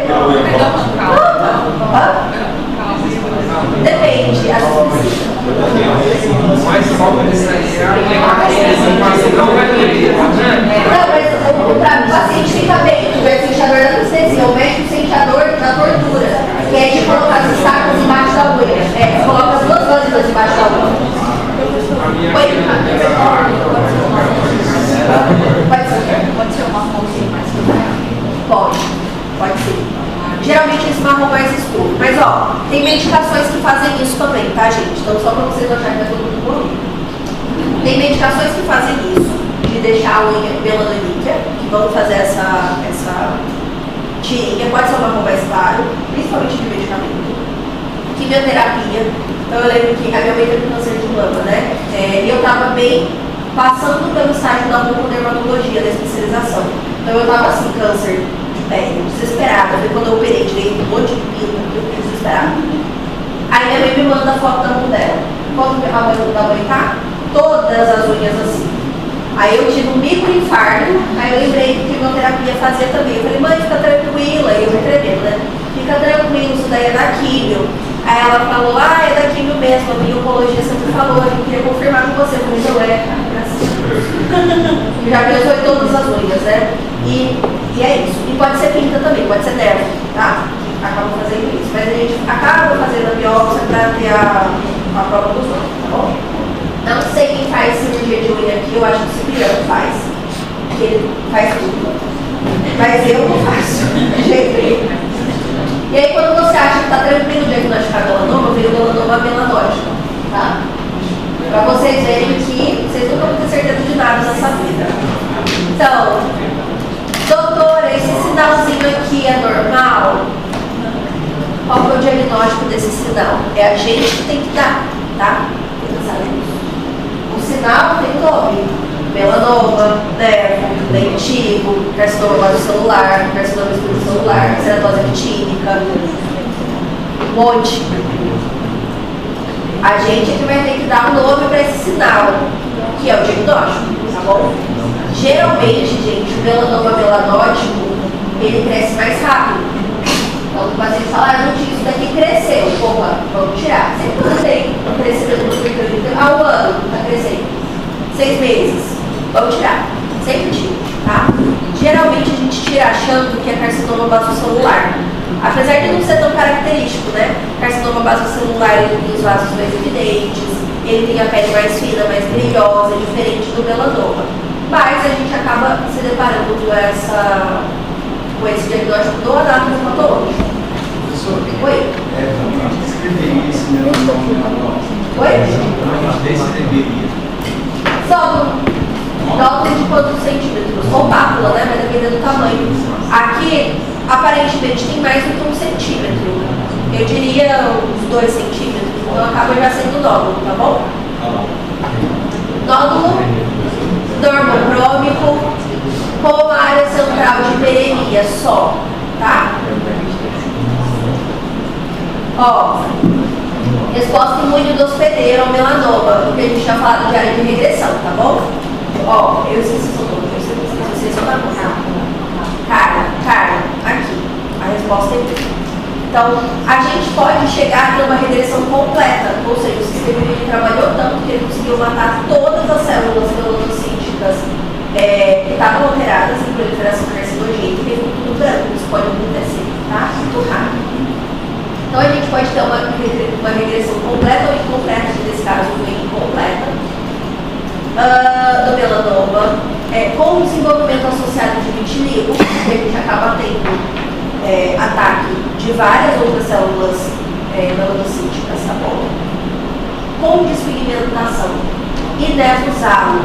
Depende, às vezes. Mas só isso aí Não, mas o paciente fica bem, vai sentir a dor da anestesia, o médico sente a dor da tortura, que é de colocar as estacas embaixo da unha. Coloca as 2 lâminas embaixo da unha. Oi? Pode ser uma mãozinha mais escura? Pode ser. Geralmente esse marrom mais escuro. Mas ó, tem medicações que fazem isso também, tá, gente? Então só pra vocês acharem que é todo mundo morrer. Tem medicações que fazem isso, de deixar a unha melanoníquia, que vão fazer essa tirinha, pode ser um marrom mais claro, principalmente de medicamento. Quimioterapia. Então eu lembro que a minha mãe teve câncer de mama, né? E eu tava bem passando pelo estágio da dermatologia, da especialização. Então eu tava assim, câncer de pele, desesperada. Quando eu operei, tirei um monte de pila, eu fiquei desesperada. Aí minha mãe me manda a foto da mão dela. Como a mão da mãe tá? Todas as unhas assim. Aí eu tive um microinfarto, aí eu lembrei que quimioterapia fazia também. Eu falei, mãe, fica tranquila, e eu me tremendo, né? Fica tranquilo, isso daí é da químio. Aí ela falou, é da químio mesmo, a minha oncologista sempre falou, eu queria confirmar com você. Eu falei, não é, já pensou em todas as unhas, né? E é isso. E pode ser pinta também, pode ser nervo, tá? Acaba fazendo isso. Mas a gente acaba fazendo a biópsia para ter a prova dos olhos, tá bom? Não sei quem faz cirurgia de unha aqui, eu acho que o Cipriano faz. Porque ele faz tudo. Mas eu não faço, de jeito nenhum. E aí quando você acha que está tranquilo diagnosticar melanoma, vem o melanoma melanótico, tá? Para vocês verem que vocês nunca vão ter certeza de nada nessa vida. Então, é a gente que tem que dar, tá? Tem que saber isso. O sinal tem nome: melanoma, nevo, lentigo, carcinoma do celular, carcinoma do celular, ceratose actínica, um monte. A gente é que vai ter que dar um nome para esse sinal, que é o diagnóstico, tá bom? Geralmente, gente, o melanoma melanótico, ele cresce mais rápido. Então, o paciente fala, isso daqui cresceu, porra, vamos tirar. Sempre quando tem um crescimento do público, há um ano está crescendo, 6 meses, vamos tirar. Sempre tira, tá? Geralmente a gente tira achando que é carcinoma basocelular. Apesar de não ser tão característico, né? Carcinoma basocelular, ele tem os vasos mais evidentes, ele tem a pele mais fina, mais brilhosa, diferente do melanoma. Mas a gente acaba se deparando com esse diagnóstico do anátomo patológico. Professor, Oi? como descreveria esse melanoma melanótico? Oi? Descreveria. Nódulo de quantos centímetros? Ou pápula, né? Vai depender do tamanho. Aqui, aparentemente, tem mais do que 1 centímetro. Eu diria uns 2 centímetros. Então acaba já sendo nódulo, tá bom? Nódulo normocrômico com uma área central de hiperemia só, tá? Ó, resposta imune do hospedeiro ao melanoma, porque a gente tinha falado de área de regressão, tá bom? Ó, eu esqueci o nome, eu esqueci o nome. Carla, aqui, a resposta é aqui. Então, a gente pode chegar a ter uma regressão completa, ou seja, o sistema imune trabalhou tanto que ele conseguiu matar todas as células melanocíticas que estavam alteradas em proliferação carcinogênica e ficou tudo branco. Isso pode acontecer, tá? Muito raro. Então, a gente pode ter uma regressão completa ou incompleta, que nesse caso foi incompleta, do melanoma, com o desenvolvimento associado de vitiligo, que a gente acaba tendo ataque de várias outras células melanocíticas, tá bom? Com despigmentação e nevosalo.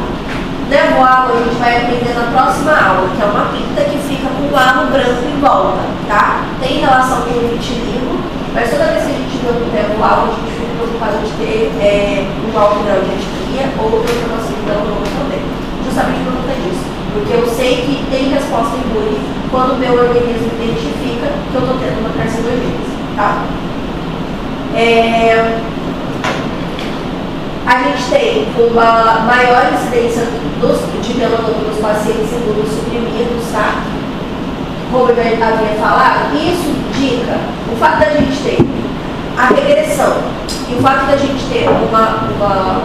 Nevoalo a gente vai aprender na próxima aula, que é uma pinta que fica com um halo branco em volta, tá? Tem relação com o vitiligo, mas toda vez que a gente vê um nevoalo, a gente fica preocupado de ter um alto grau de anemia ou outra informação de melanoma também, justamente por conta disso. Porque eu sei que tem resposta imune quando o meu organismo identifica que eu estou tendo uma carcinogênese, tá? A gente tem uma maior incidência de melanoma nos pacientes imunossuprimidos, tá? Como eu já havia falado, isso indica o fato da gente ter a regressão e o fato da gente ter uma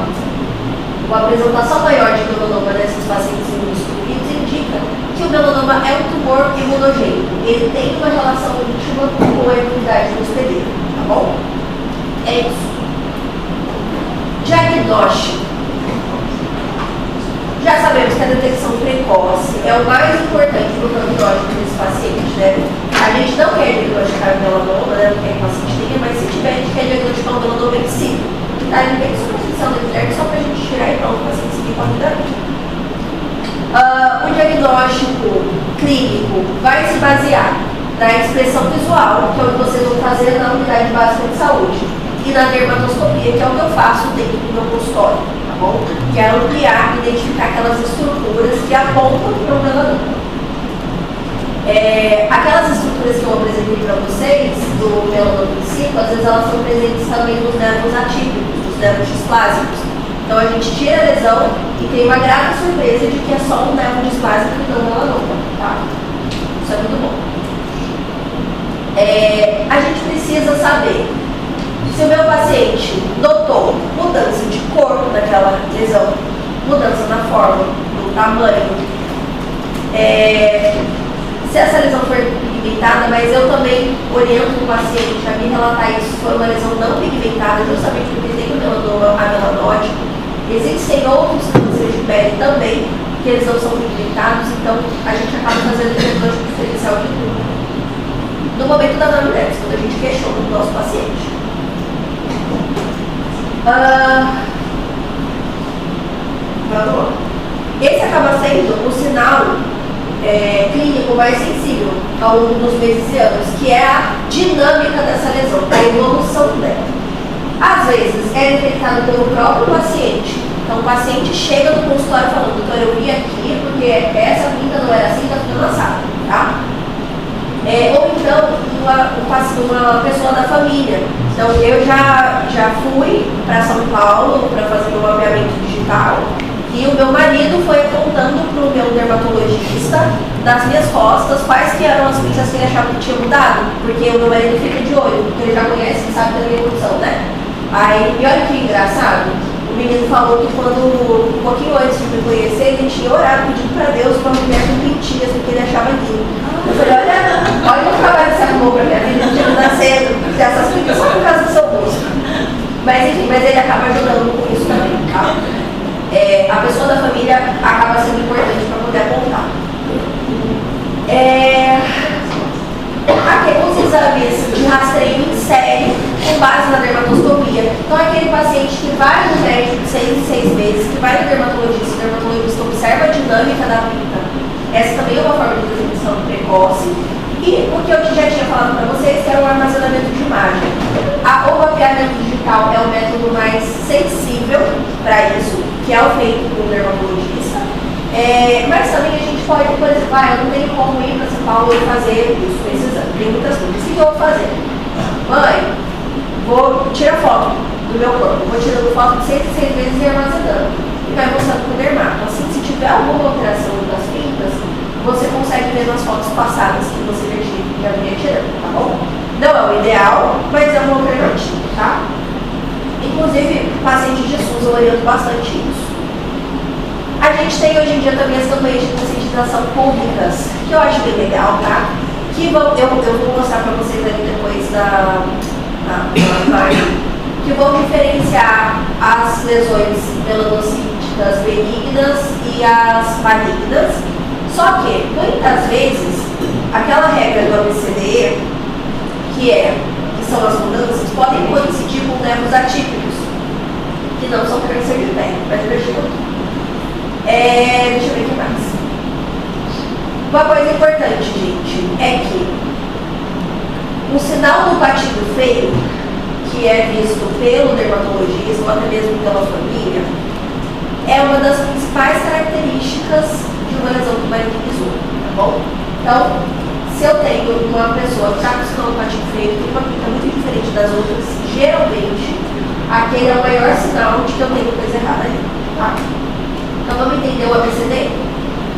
apresentação maior de melanoma nesses pacientes imunossuprimidos indica que o melanoma é um tumor imunogênico. Ele tem uma relação íntima com a imunidade do hospedeiro, tá bom? É isso. Diagnóstico. Já sabemos que a detecção precoce é o mais importante para o prognóstico desse paciente, né? A gente não quer diagnosticar o melanoma, né? Não quer que o paciente tenha, mas se tiver, a gente quer diagnosticar o melanoma em si. Tá? Ele tem superfície da epiderme só para a gente tirar e pronto, o paciente seguir com a vida. O diagnóstico clínico vai se basear na expressão visual, que é o que vocês vão fazer na unidade básica de saúde, e na dermatoscopia, que é o que eu faço dentro do meu consultório, tá bom? Que é ampliar e identificar aquelas estruturas que apontam para o melanoma. Aquelas estruturas que eu apresentei para vocês, do melanoma princípio, às vezes elas são presentes também nos nervos atípicos, nos nervos displásicos. Então a gente tira a lesão e tem uma grata surpresa de que é só um nervo displásico e não melanoma, tá? Isso é muito bom. A gente precisa saber se o meu paciente notou mudança de cor naquela lesão, mudança na forma, no tamanho, se essa lesão for pigmentada, mas eu também oriento o paciente a me relatar isso se for uma lesão não pigmentada, justamente porque tem o melanoma amenótico. Existem outros cânceres de pele também, que eles não são pigmentados, então a gente acaba fazendo o diagnóstico diferencial de tudo. No momento da anamnese, quando a gente questiona o nosso paciente. Esse acaba sendo o sinal clínico mais sensível ao longo dos meses e anos, que é a dinâmica dessa lesão, a evolução dela. é detectado pelo próprio paciente. Então o paciente chega no consultório falando, doutor, eu vi aqui porque essa pinta não era assim, tá ficando assado, tá? Ou então uma pessoa da família. Então eu já fui para São Paulo para fazer um mapeamento digital e o meu marido foi apontando para o meu dermatologista das minhas costas quais que eram as pinças que ele achava que tinha mudado, porque o meu marido fica de olho, porque ele já conhece e sabe da minha evolução, né? Aí, e olha que engraçado, o menino falou que quando, um pouquinho antes de me conhecer, ele tinha orado pedindo para Deus para uma mulher com pintinhas, porque ele achava lindo. Eu falei, olha o trabalho que você arrumou para minha vida, não tinha que dar cedo, essas pintas só por causa do seu rosto. Mas enfim, mas ele acaba ajudando com isso também, tá? A pessoa da família acaba sendo importante para poder apontar. Os exames de rastreio em série com base na dermatoscopia. Então, aquele paciente que vai no médico de 6 em 6 meses, que vai no dermatologista, o dermatologista observa a dinâmica da pinta. Essa também é uma forma de definição precoce. E o que eu já tinha falado para vocês, que era o armazenamento de imagem. O mapeamento digital é o método mais sensível para isso, que é o feito por um dermatologista. Mas também a gente pode, por exemplo, eu não tenho como ir para São Paulo e fazer isso, esse exame. Tem muitas coisas. O que eu vou fazer? Mãe, vou tirar foto do meu corpo. Vou tirando foto de 6 em 6 vezes e armazenando. E vai mostrando para o dermato. Assim, se tiver alguma alteração das pintas, você consegue ver nas fotos passadas que você já vinha tirando, tá bom? Não é o ideal, mas é uma alternativa, tá? Inclusive, pacientes de SUS eu oriento bastante isso. A gente tem hoje em dia também as campanhas de conscientização públicas, que eu acho bem legal, tá? Que eu vou mostrar para vocês ali depois da live, que vão diferenciar as lesões melanocíticas benignas e as malignas. Só que, muitas vezes, aquela regra do ABCDE, que são as mudanças, podem coincidir com nervos atípicos, que não são câncer de pele, mas deixa eu ver o que mais. Uma coisa importante, gente, é que o sinal do batido feio, que é visto pelo dermatologista ou até mesmo pela família, é uma das principais características de uma lesão do malignismo, tá bom? Então, se eu tenho uma pessoa que está com sinal do batido feio, que tem uma pinta muito diferente das outras, geralmente, aquele é o maior sinal de que eu tenho coisa errada ali, tá? Então, vamos entender o ABCD?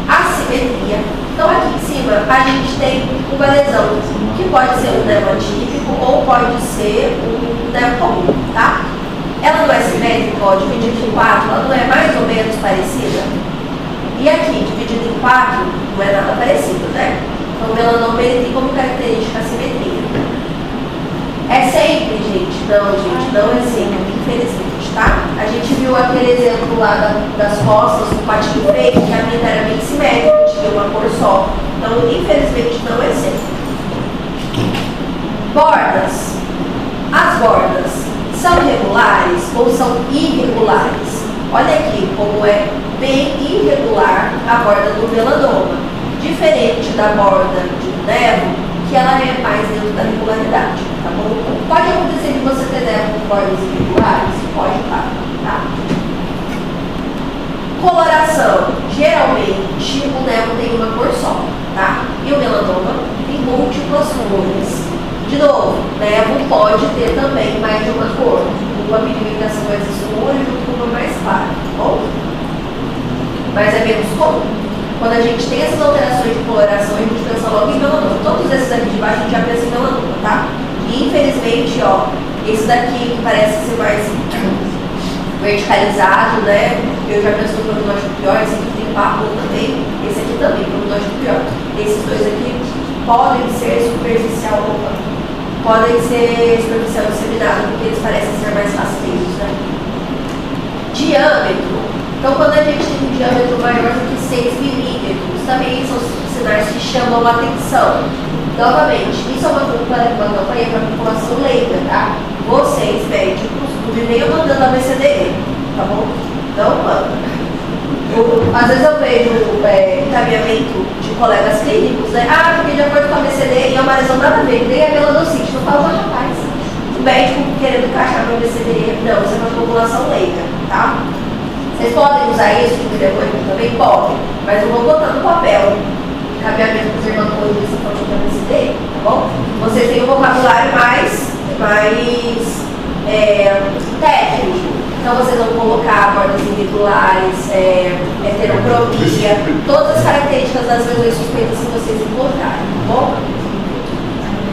Assimetria. Então, aqui em cima, a gente tem uma lesão que pode ser um nervo atípico ou pode ser um nervo comum, tá? Ela não é simétrica, ó, dividida em 4, ela não é mais ou menos parecida? E aqui, dividido em 4, não é nada parecido, né? Então, o melanoma ele tem como característica a simetria. É sempre, gente? Não é sempre, infelizmente, tá? A gente viu aquele exemplo lá das costas, do patinho feio, que a minha era bem simétrica, tinha uma cor só. Então, infelizmente, não é sempre. Bordas. As bordas são regulares ou são irregulares? Olha aqui como é bem irregular a borda do melanoma. Diferente da borda de um nevo, que ela é mais dentro da regularidade, tá bom? Pode acontecer de você ter nevo com bordas irregulares? Pode, tá? Coloração. Geralmente, o nevo tem uma cor só, tá? E o melanoma tem múltiplas cores. De novo, nevo pode ter também mais de uma cor. Uma pigmentação mais escura e uma mais clara, tá bom? Mas é menos comum. Quando a gente tem essas alterações de coloração, a gente pensa logo em melanoma. Todos esses aqui de baixo a gente já pensa em melanoma, tá? E infelizmente, ó, esse daqui que parece ser mais verticalizado, né? Eu já penso no prognóstico pior, esse aqui tem pápula também, esse aqui também, prognóstico pior. Esses dois aqui podem ser superficial ou não. Podem ser superficial disseminado, porque eles parecem ser mais rasteiros, né? Diâmetro. Então, quando a gente tem um diâmetro maior do que 6 milímetros, também são sinais que chamam a atenção. Novamente, isso é uma campanha para a população leiga, tá? Vocês, médicos, não venham mandando ABCDE, tá bom? Não manda. Às vezes eu vejo encaminhamento de colegas clínicos, né? Porque de acordo com a ABCDE é uma lesão nada a ver, nem a melanocite. Eu falo, rapaz, o médico querendo encaixar no ABCDE, não, você vai população leiga, tá? Vocês podem usar isso de telefone também? Podem, mas eu vou botar no papel. Cabeamento dos irmãos comunistas para o PSD, tá bom? Vocês têm um vocabulário mais técnico. Então vocês vão colocar bordas irregulares, heterocromia, todas as características das lesões suspeitas que vocês encontrarem, tá bom?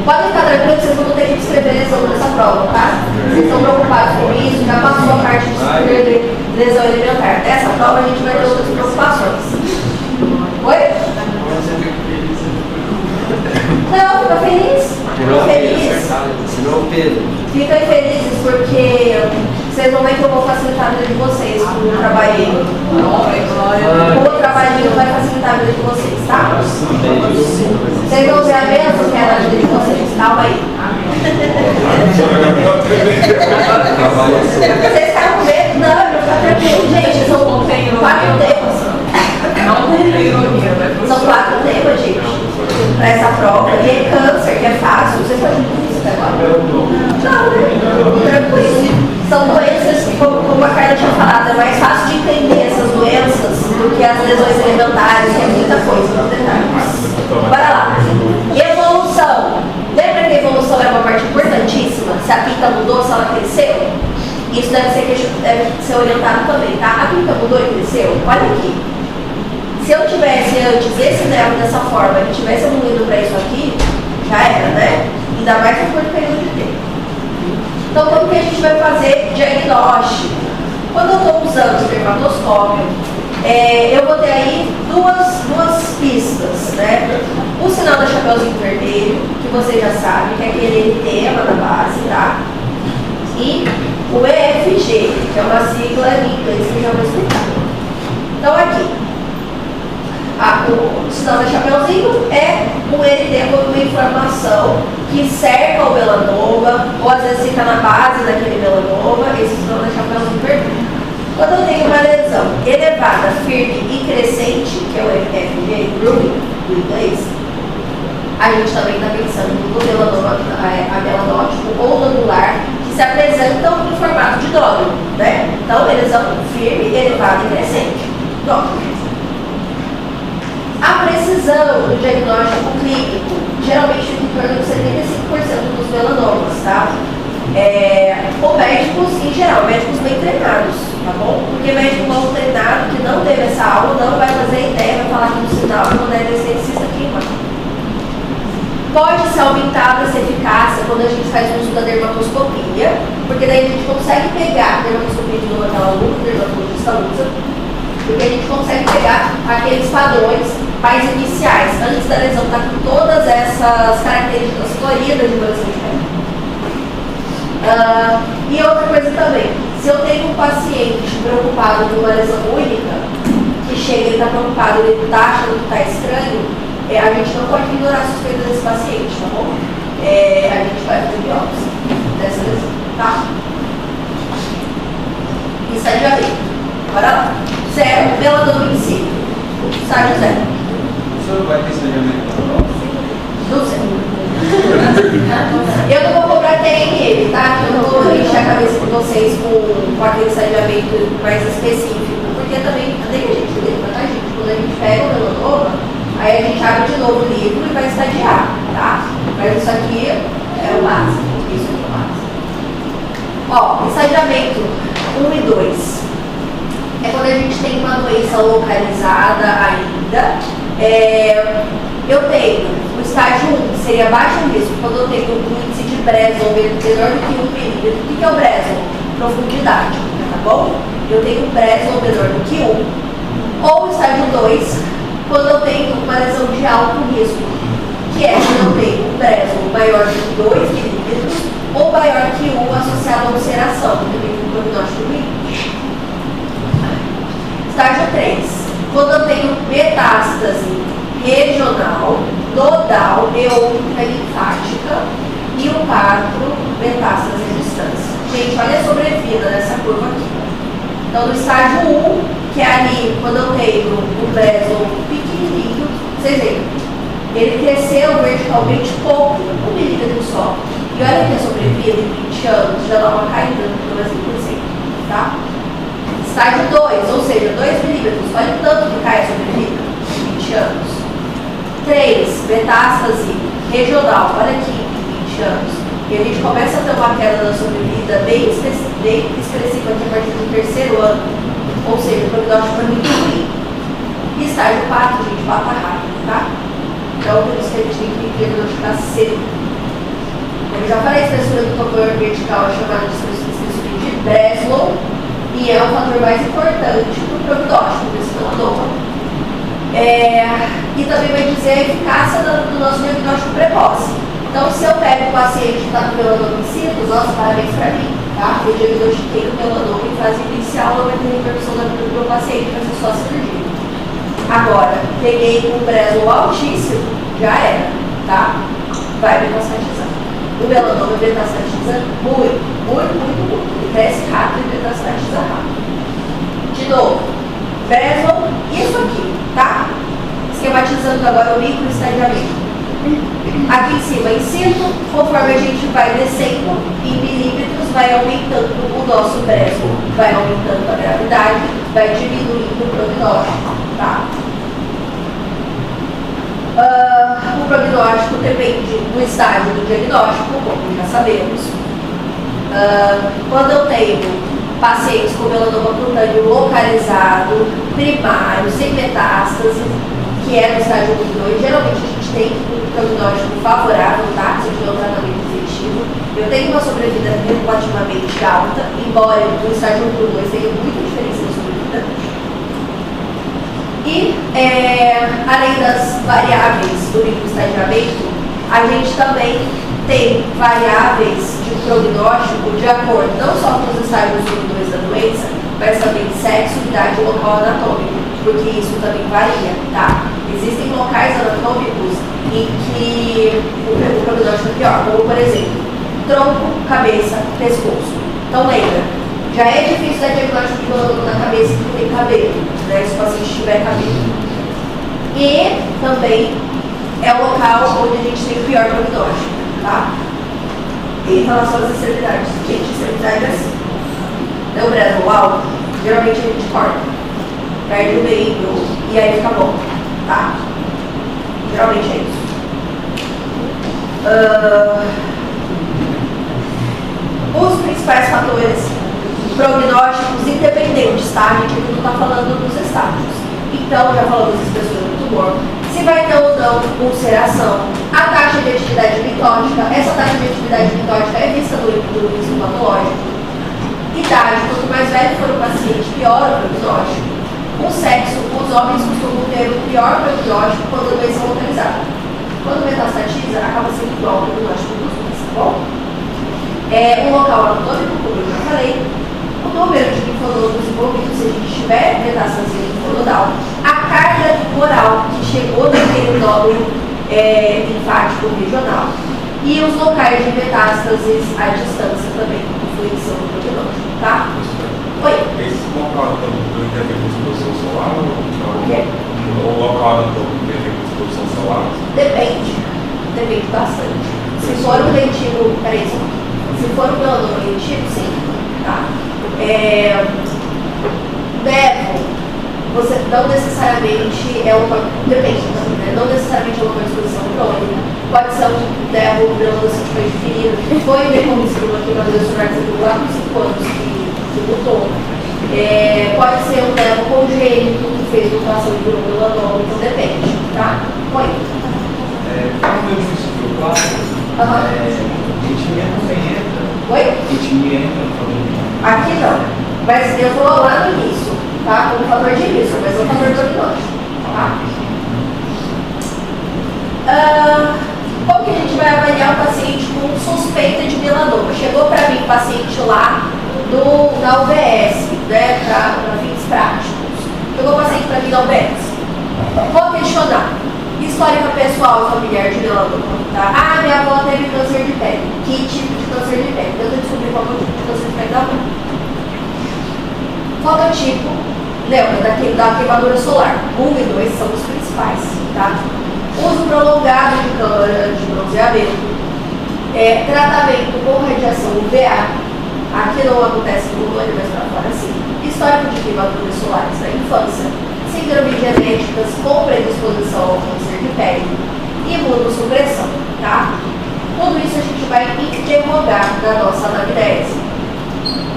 Podem ficar tranquilos, vocês vão ter que escrever lesão nessa prova, tá? Vocês estão preocupados com isso, já passou a parte de escrever lesão alimentar. Nessa prova a gente vai ter outras preocupações. Oi? Não, fica feliz. Fica feliz. Tirou o peso. Fiquem felizes porque vocês vão ver que eu vou facilitar a vida de vocês com o trabalhinho. O trabalhinho vai facilitar a vida de vocês, tá? Vocês vão ver a bênção que é na vida de vocês. Calma aí. Vocês ficaram com medo? Não, não fica tranquilo. Gente, são 4 temas. São 4 temas, gente, para essa prova. E é câncer, que é fácil. Vocês podem ver isso até agora? Não, né? Tranquilo. São doenças, como a Carla tinha falado, é mais fácil de entender essas doenças do que as lesões alimentares, que é muita coisa, muitos detalhes. Bora lá. Evolução. Lembra que a evolução é uma parte importantíssima? Se a pinta mudou, se ela cresceu? Isso deve ser orientado também, tá? A pinta mudou e cresceu? Olha aqui. Se eu tivesse antes esse nervo dessa forma e tivesse evoluído para isso aqui, já era, né? Ainda mais no curto período de tempo. Então, como que a gente vai fazer diagnóstico? Quando eu estou usando o dermatoscópio, eu vou ter aí duas pistas, né? O sinal da Chapeuzinho Vermelho, que vocês já sabem, que é aquele tema da base, tá? E o EFG, que é uma sigla em inglês que eu já vou explicar. Então, aqui. O sinal da Chapeuzinho é um eritema, uma inflamação que cerca o melanoma, ou às vezes fica na base daquele melanoma, esse sinal da Chapeuzinho vermelho. Quando eu tenho uma lesão elevada, firme e crescente, que é o FG, growing, do inglês, a gente também está pensando no melanoma amelanótico ou nodular, que se apresentam em formato de nódulo, né? Então, lesão firme, elevada e crescente. Nódulo. A precisão do diagnóstico clínico geralmente fica em torno de 75% dos melanomas, tá? Ou médicos em geral, médicos bem treinados, tá bom? Porque médico mal treinado que não teve essa aula não vai fazer ideia, vai falar que no sinal quando é esteticista queimar. Pode ser aumentada essa eficácia quando a gente faz o uso da dermatoscopia, porque daí a gente consegue pegar a dermatoscopia de novo, aquela luta que o dermatologista usa, porque a gente consegue pegar aqueles padrões mais iniciais, antes da lesão estar com todas essas características floridas de lesão de pele. E outra coisa também, se eu tenho um paciente preocupado com uma lesão única, que chega e está preocupado, ele está achando que está estranho, a gente não pode ignorar a suspeita desse paciente, tá bom? A gente vai fazer biópsia dessa lesão, tá? Estadiamento. Bora lá. 0, melanoma em si. Estágio 0. O senhor vai ter estadiamento na prova? Do 0. Eu não vou cobrar TNM, tá? Eu não vou encher a cabeça de vocês com aquele estadiamento mais específico. Porque também tem que a gente lembra, tá, gente? Quando a gente pega o melanoma, aí a gente abre de novo o livro e vai estadiar, tá? Mas isso aqui é o básico. Isso aqui é o básico. Ó, estadiamento 1 e 2. É quando a gente tem uma doença localizada ainda. Eu tenho o estágio 1, que seria baixo risco, quando eu tenho um índice de Breslow menor do que 1 milímetro. O que é o Breslow? Profundidade, tá bom? Eu tenho um Breslow menor do que 1. Ou o estágio 2, quando eu tenho uma lesão de alto risco, que é quando eu tenho um Breslow maior do que 2 milímetros ou maior que 1 associado a ulceração, que eu tenho um prognóstico clínico. Estágio 3, quando eu tenho metástase regional, nodal e ou intralinfática e o 4, metástase à distância. Gente, olha a sobrevida dessa curva aqui. Então, no estágio 1, que é ali, quando eu tenho um Breslow pequenininho, vocês veem, ele cresceu verticalmente pouco, 1 milímetro só. E olha que a sobrevida em 20 anos já dá uma caída no 2%, tá? Estágio 2, ou seja, 2 milímetros. Olha o tanto que cai a sobrevida em 20 anos. 3, metástase regional. Olha aqui, em 20 anos. E a gente começa a ter uma queda da sobrevida bem expressiva aqui a partir do 3º ano. Ou seja, o prognóstico é muito ruim. E estágio 4, gente, pata rápido, tá? Então, por isso que a gente tem que diagnosticar cedo. Eu já falei, a espessura do tumor vertical é chamada de espessura de Breslow e é o fator mais importante para o prognóstico desse melanoma. E também vai dizer a eficácia do nosso diagnóstico precoce. Então, se eu pego o paciente que está com melanoma em situs, nossa, parabéns para mim, tá? Eu diagnostiquei o melanoma em fase inicial, não vai ter repercussão da vida do meu paciente, vai ser só cirurgia. Agora, peguei um Breslow altíssimo, já era, tá? Vai metastatizar. O melanoma metastatiza muito. Ele cresce rápido e metastatiza rápido. De novo, Breslow, isso aqui, tá? Esquematizando agora o microestadiamento. Aqui em cima, em cima, conforme a gente vai descendo em milímetros, vai aumentando o nosso Breslow, vai aumentando a gravidade, vai diminuindo o prognóstico, tá? O prognóstico depende do estágio do diagnóstico, como já sabemos. Quando eu tenho pacientes com melanoma cutâneo localizado, primário, sem metástase, que é no estágio 1 e 2, geralmente a gente tem um prognóstico favorável, tá? Se eu tiver um tratamento efetivo. Eu tenho uma sobrevida relativamente alta, embora no estágio 1 e 2 tenha muita diferença na sobrevida. E, além das variáveis do microestadiamento, a gente também tem variáveis de prognóstico de acordo não só com os estágios 1 e 2 da doença, mas também sexo, idade e local anatômico, porque isso também varia, tá? Existem locais anatômicos em que o prognóstico é pior, como por exemplo, tronco, cabeça, pescoço. Então lembra, já é difícil dar diagnóstico de melanoma na cabeça que tem cabelo, né, se o paciente tiver cabelo. E também é o local onde a gente tem o pior prognóstico, tá? Em relação às extremidades. Gente, extremidade é assim. Deu Breslow alto, geralmente a gente corta, perde o membro e aí fica bom, tá? Geralmente é isso. Os principais fatores prognósticos independentes, tá? A gente aqui não está falando dos estágios. Então, já falamos da espessura do tumor, se vai ter ou não ulceração, a taxa de atividade mitótica, essa taxa de atividade mitótica é vista no risco patológico. Idade, quanto mais velho for o paciente, pior o prognóstico. O sexo, os homens costumam ter o pior prognóstico quando a doença é localizada. Quando metastatiza, acaba sendo igual o prognóstico dos dois, tá bom? O local anatômico, como eu já falei, o número de linfonodos envolvidos, se a gente tiver metástase linfonodal, a carga tumoral que chegou naquele nódulo linfático regional e os locais de metástases à distância também, influenciam no prognóstico, tá? Oi? Esse local anatômico tem a ver com exposição solar ou não? O quê? O local anatômico tem a ver com exposição solar? Depende bastante. Se for um lentigo, peraí, se for um melanoma lentigo, sim, tá? Você não necessariamente é uma. Depende também, né? Não necessariamente é uma exposição crônica. Pode ser um derro melanocítico adquirido, que foi reconhecido uma queimadura solar celular com 5 anos que lutou. Pode ser um derro congênito que fez mutação de um melanoma, então depende, tá? Oi? Como eu disse que o clássico, etnia também entra. Oi? Etnia entra no problema. Aqui não, mas eu vou lá no início, tá? Como fator de risco, mas não fator prognóstico, tá? Como que a gente vai avaliar o paciente com suspeita de melanoma? Chegou para mim o paciente lá na UBS, né, para fins práticos. Chegou o paciente para mim na UBS. Vou questionar. Histórica pessoal e familiar de melanoma, tá? Minha avó teve câncer de pele. Que tipo de câncer de pele? Tenta descobrir qual é o tipo de câncer de pele da avó. Fototipo, lembra, da queimadura solar. 1 e 2 são os principais, tá? Uso prolongado de câmara de bronzeamento. Tratamento com radiação UVA. Aqui não acontece no olho, mas para fora sim. Histórico de queimaduras solares na infância, síndrome genéticas com predisposição ao câncer de pele, imunossupressão, tá? Tudo isso a gente vai interrogar na nossa anamnese.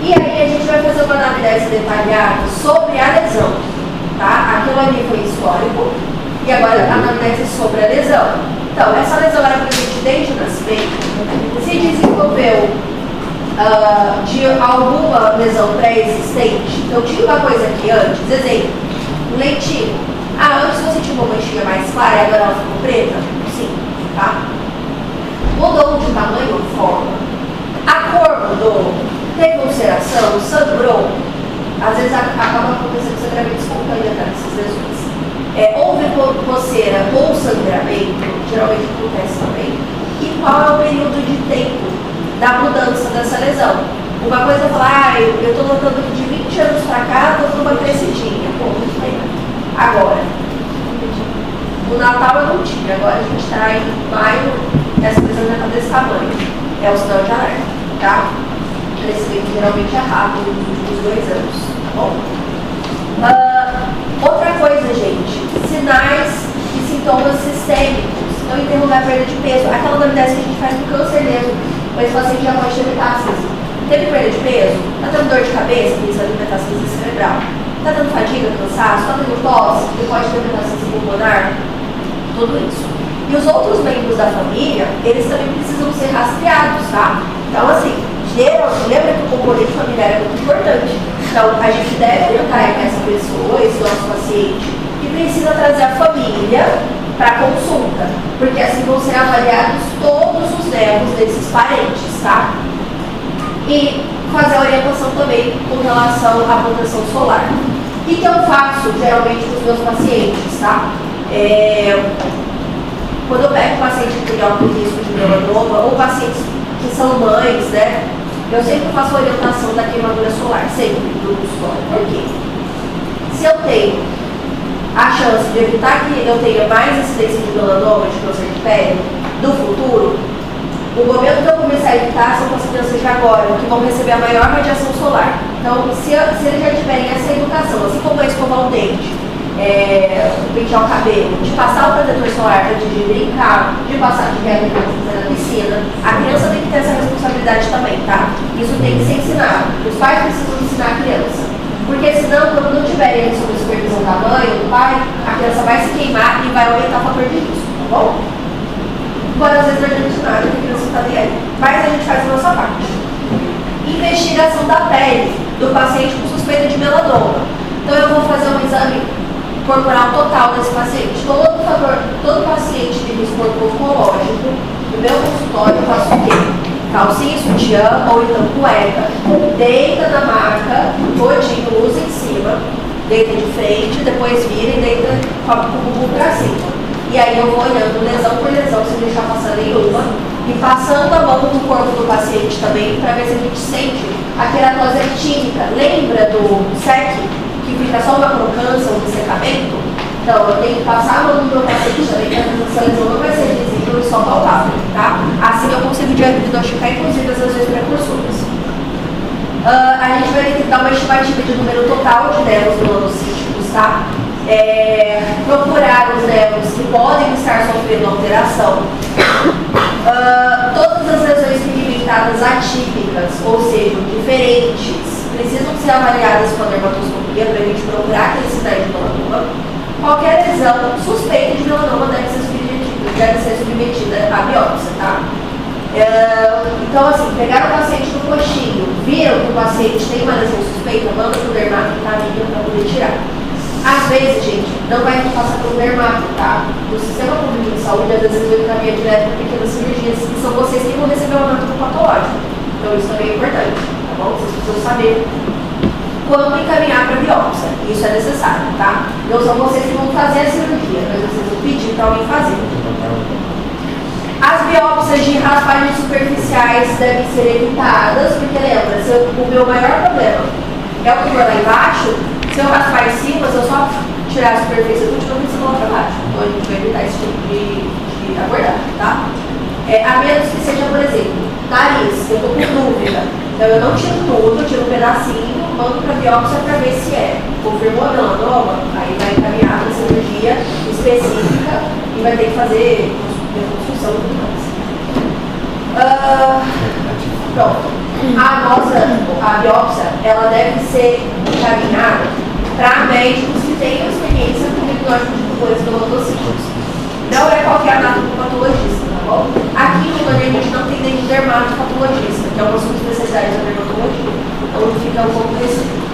E aí a gente vai fazer uma anamnese detalhada sobre a lesão, tá? Aquilo ali foi histórico e agora a anamnese sobre a lesão. Então, essa lesão era presente desde o nascimento, se desenvolveu de alguma lesão pré-existente. Então, tinha uma coisa aqui antes, exemplo, um leitinho. Antes você tinha uma manchinha mais clara e agora ela ficou preta? Sim, tá? Mudou de tamanho ou forma. A cor mudou, teve ulceração, sangrou. Às vezes acaba acontecendo sangramento espontâneo dessas lesões. Houve coceira ou sangramento, geralmente acontece também. E qual é o período de tempo da mudança dessa lesão? Uma coisa é falar, eu estou notando que de 20 anos para cá estou numa crescidinha. Pô, muito bem. Agora, no Natal eu não tinha, agora a gente está em maio, essa lesão já está desse tamanho. É o sinal de alerta, tá? O crescimento geralmente é rápido nos últimos 2 anos, tá bom? Outra coisa, gente, sinais e sintomas sistêmicos. Então, interrogar a perda de peso. Aquela anamnese que a gente faz no câncer mesmo, mas o paciente já pode ter metástase. Teve perda de peso? Está tendo dor de cabeça? Tem exame de metástase cerebral. Está tendo fadiga, cansaço? Está tendo tosse? Ele pode ter metástase pulmonar? Tudo isso. E os outros membros da família, eles também precisam ser rastreados, tá? Então, assim, lembra que o componente familiar é muito importante. Então, a gente deve notar que essa pessoa, esse nosso paciente, que precisa trazer a família para consulta, porque assim vão ser avaliados todos os nervos desses parentes, tá? E fazer a orientação também com relação à proteção solar. O que eu faço geralmente com os meus pacientes, tá? Quando eu pego um paciente que tem alto risco de melanoma ou pacientes que são mães, né? Eu sempre faço a orientação da queimadura solar, sempre do consultório. Por quê? Se eu tenho a chance de evitar que eu tenha mais incidência de melanoma, de câncer de pele, no futuro, o momento que eu começar a evitar são as crianças de agora, que vão receber a maior radiação solar. Então, se eles já tiverem essa educação, assim como a escovar o dente, pentear o cabelo, de passar o protetor solar antes de brincar, de passar de regra na piscina, a criança tem que ter essa responsabilidade também, tá? Isso tem que ser ensinado. Os pais precisam ensinar a criança. Porque senão, quando não tiverem sob supervisão da mãe ou do pai, a criança vai se queimar e vai aumentar o fator de risco, tá bom? Embora às vezes não adianta nada, porque a criança não está nem aí. Mas a gente faz a nossa parte. Investigação da pele do paciente com suspeita de melanoma. Então eu vou fazer um exame corporal total desse paciente. Todo paciente de risco oncológico, no meu consultório eu faço o quê? Calcinha, sutiã ou então cueca. Deita na maca, todinho, luz em cima, deita de frente, depois vira e deita com o bumbum pra cima. E aí eu vou olhando lesão por lesão, sem deixar passar nenhuma, e passando a mão no corpo do paciente também, para ver se a gente sente a queratose actínica. Lembra do SEC, que fica só uma crocância, um ressecamento? Então, eu tenho que passar a mão no meu paciente também, para que essa lesão não vai ser visível e só palpável, tá? Assim eu consigo diagnosticar, inclusive, as lesões precursoras. A gente vai ter que dar uma estimativa de número total de nervos melanocíticos, tá? Procurar os nervos que podem estar sofrendo alteração. Todas as lesões pigmentadas atípicas, ou seja, diferentes, precisam ser avaliadas com a dermatoscopia para a gente procurar aquele sinal de melanoma. Qualquer lesão suspeita de melanoma deve ser submetida à biópsia, tá? Então, assim, pegaram o paciente no coxinho, viram que o paciente tem uma lesão suspeita, manda para o dermato para poder tirar. Às vezes, gente, não vai passar pelo dermato, tá? No sistema público de saúde, às vezes vai encaminhar direto para pequenas cirurgias, que são vocês que vão receber o aumento patológico. Então, isso também é importante, tá bom? Vocês precisam saber quando encaminhar para biópsia. Isso é necessário, tá? Não são vocês que vão fazer a cirurgia, mas vocês vão pedir para alguém fazer. As biópsias de raspagens superficiais devem ser evitadas, porque lembra, o meu maior problema é o tumor lá embaixo. Se eu raspar em cima, se eu só tirar a superfície, eu continuo pensando lá para baixo. Então a gente vai evitar esse tipo de abordagem, tá? A menos que seja, por exemplo, Nariz, eu tô com dúvida. Então eu não tiro tudo, tiro um pedacinho, mando para biópsia para ver se é. Confirmou a melanoma, aí vai encaminhar para cirurgia específica e vai ter que fazer reconstrução e tudo mais. Pronto. A biópsia, ela deve ser encaminhada para médicos que tenham experiência com diagnóstico de tumores dermatocíticos. Não é qualquer dermatologista, tá bom? Aqui no Goiânia a gente não tem nenhum dermatopatologista, que é uma subespecialidade da dermatologia. Então fica um pouco restrito.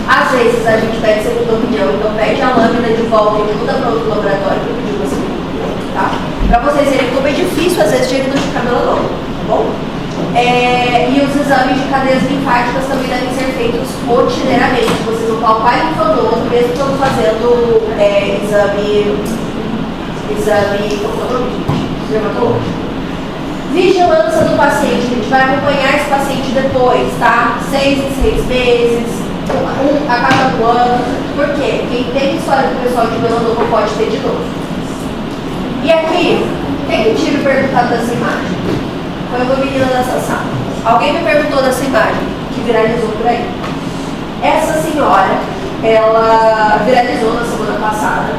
Às vezes a gente pede segunda opinião, então pede a lâmina de volta e muda para outro laboratório para pedir uma segunda opinião, tá? Para vocês verem como é difícil às vezes diagnosticar melanoma, tá bom? E os exames de cadeias linfáticas também devem ser feitos rotineiramente. Vocês vão palpar linfonodo, mesmo quando fazendo exame dermatológico. Vigilância do paciente, a gente vai acompanhar esse paciente depois, tá? 6 em 6 meses, a cada ano. Por quê? Quem tem história do pessoal de melanoma pode ter de novo. E aqui, quem que tira o perguntado dessa imagem? Foi uma menina dessa sala. Alguém me perguntou dessa imagem, que viralizou por aí. Essa senhora, ela viralizou na semana passada,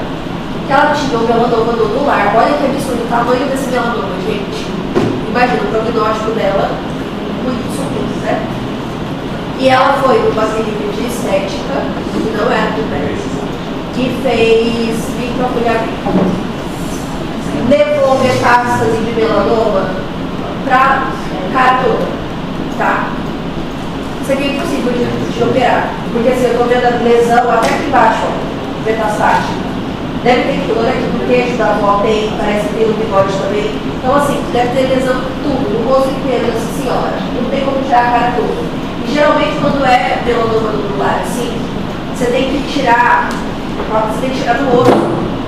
que ela tinha um melanoma nodular. Olha que absurdo o tamanho desse melanoma, gente. Imagina o prognóstico dela, muito sumido, né? E ela foi numa clínica de estética, que não era do médico, que fez microagulhamento. Levou metástase de melanoma para cara toda, tá? Isso aqui é impossível de operar, porque assim, eu estou vendo a lesão até aqui embaixo, ó, metastática. Deve ter dor aqui no queixo da avó, tem, parece que tem no bigode também. Então assim, deve ter lesão tudo, no rosto inteiro dessa senhora. Não tem como tirar a cara toda. E geralmente quando é melanoma nodular, assim, você tem que tirar do osso.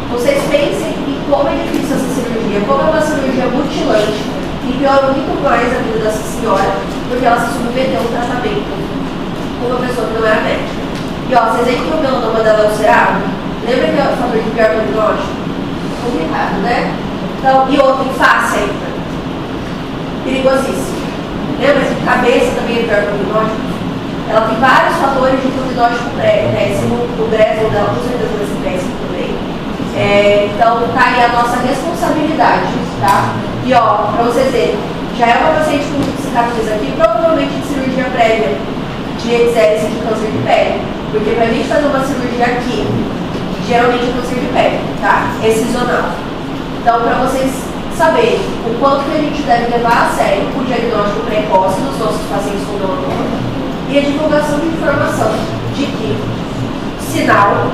Vocês pensem em como é difícil essa cirurgia, como é uma cirurgia mutilante. E piora muito mais a vida dessa senhora, porque ela se submeteu a um tratamento com uma pessoa que não era médica. E ó, vocês veem que o melanoma dela é ulcerado? Lembra que é o fator de pior prognóstico? Complicado, né? Então, e outro, em face ainda. Perigosíssimo. Lembra que cabeça também é pior prognóstico? Ela tem vários fatores de prognóstico péssimo. O Breslow dela com certeza vai ser péssimo também. Então, tá aí a nossa responsabilidade, tá? E ó, pra vocês verem, já é uma paciente com cicatriz aqui, provavelmente de cirurgia prévia de exército de câncer de pele. Porque pra gente fazer uma cirurgia aqui, geralmente é câncer de pele, tá? Excisional. Então, pra vocês saberem o quanto que a gente deve levar a sério o diagnóstico precoce dos nossos pacientes com melanoma e a divulgação de informação de que sinal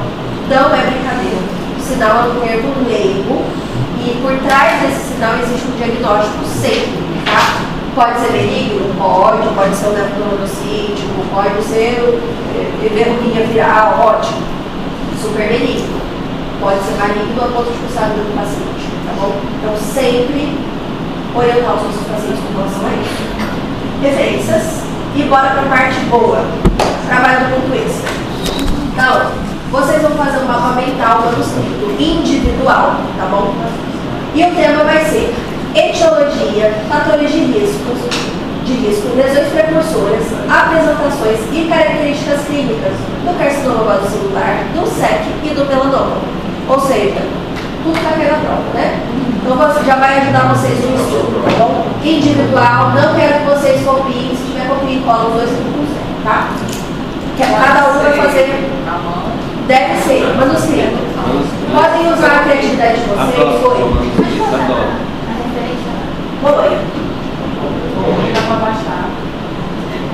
não é brincadeira. Sinal é um termo leigo e por trás desse sinal existe um diagnóstico sempre, tá? Pode ser benigno? Pode ser um nephromonocítico, pode ser verruguinha viral, ótimo, super benigno. Pode ser maligno a ponto de custar do paciente, tá bom? Então sempre orientar os nossos pacientes com relação a isso. Referências e bora para a parte boa, trabalho do ponto extra. Então, vocês vão fazer um mapa mental manuscrito individual, tá bom? E o tema vai ser etiologia, fatores de risco, lesões precursoras, apresentações e características clínicas do carcinoma celular, do SEC e do melanoma. Ou seja, tudo vai cair na prova, né? Então já vai ajudar vocês no estudo, tá bom? Individual, não quero que vocês copiem, se tiver copia e cola os dois, não consegue, tá? Cada um vai fazer. Deve ser, manuscrito. Podem usar a criatividade de vocês. Foi. Foi. Dá para baixar.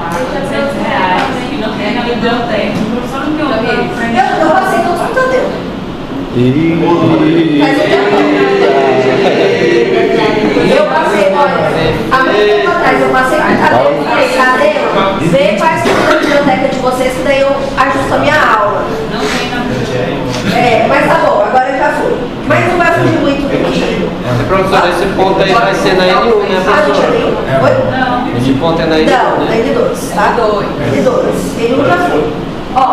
R$400 que não tem na biblioteca. O professor não tem o livro. Eu passei todos os computadores. Eu passei, olha, há muito tempo atrás eu passei com cadeira e falei, cadeira, vê quais que estão na biblioteca de vocês, que daí eu ajusto a minha aula. Não tem na biblioteca. Mas tá bom, agora eu já fui. Mas não vai fugir muito do que... Professor, esse ponto aí vai ser na N1, né, professor? Não. Esse ponto é na N1, Não, né? N2, tá? N2. N1 já foi. Ó,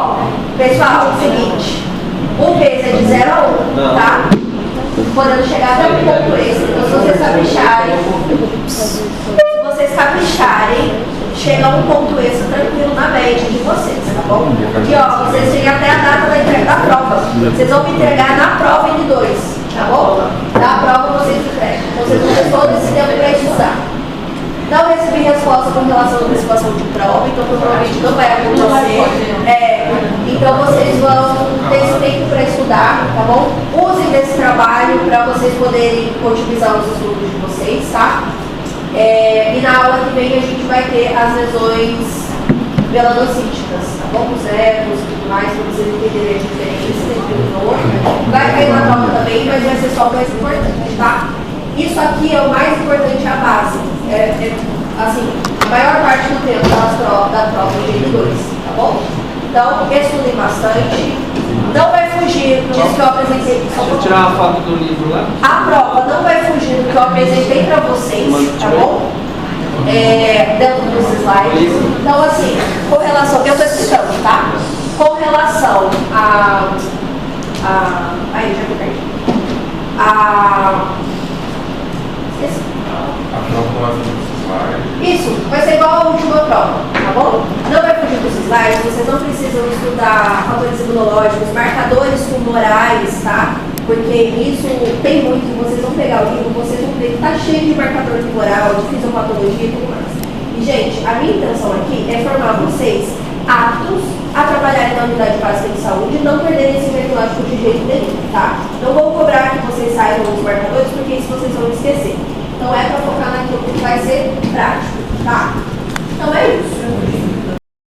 pessoal, é o seguinte. O peso é de 0 a 1, tá? Podendo chegar até um ponto extra. Então, se vocês capricharem, se vocês capricharem, chega a um ponto extra tranquilo na média de vocês, tá bom? E ó, vocês têm até a data da entrega da prova. Vocês vão me entregar na prova N2, tá bom? Na prova vocês entregam. Então vocês vão ter todo esse tempo para estudar. Não recebi resposta com relação à antecipação de prova, então provavelmente não vai acontecer. Então vocês vão ter esse tempo para estudar, tá bom? Usem desse trabalho para vocês poderem otimizar os estudos de vocês, tá? E na aula que vem a gente vai ter as lesões melanocíticas, tá bom? Os erros e tudo mais, para vocês entenderem a diferença entre um e outro. Vai cair na prova também, mas vai ser só o mais importante, tá? Isso aqui é o mais importante, a base. Assim, a maior parte do tempo da prova de N2, tá bom? Então, estudem bastante. Não vai fugir do que eu apresentei. Deixa eu tirar uma foto do livro lá. A prova não vai fugir do que eu apresentei para vocês, tá bom? Dentro dos slides. Então, assim, com relação, eu estou explicando, tá? Com relação aí, já me perdi. Esqueci. A prova não vai fazer os slides. Isso, vai ser igual a última prova, tá bom? Não vai fugir dos slides, vocês não precisam estudar fatores imunológicos, marcadores tumorais, tá? Porque isso tem muito, vocês vão pegar o livro, vocês vão ver que tá cheio de marcador tumoral, de fisiopatologia e tudo mais. E, gente, a minha intenção aqui é formar vocês aptos a trabalharem na unidade básica de saúde e não perderem esse diagnóstico de jeito nenhum, tá? Não vou cobrar que vocês saibam os marcadores, porque isso vocês vão esquecer. Então é para focar naquilo que vai ser prático, tá? Então é isso.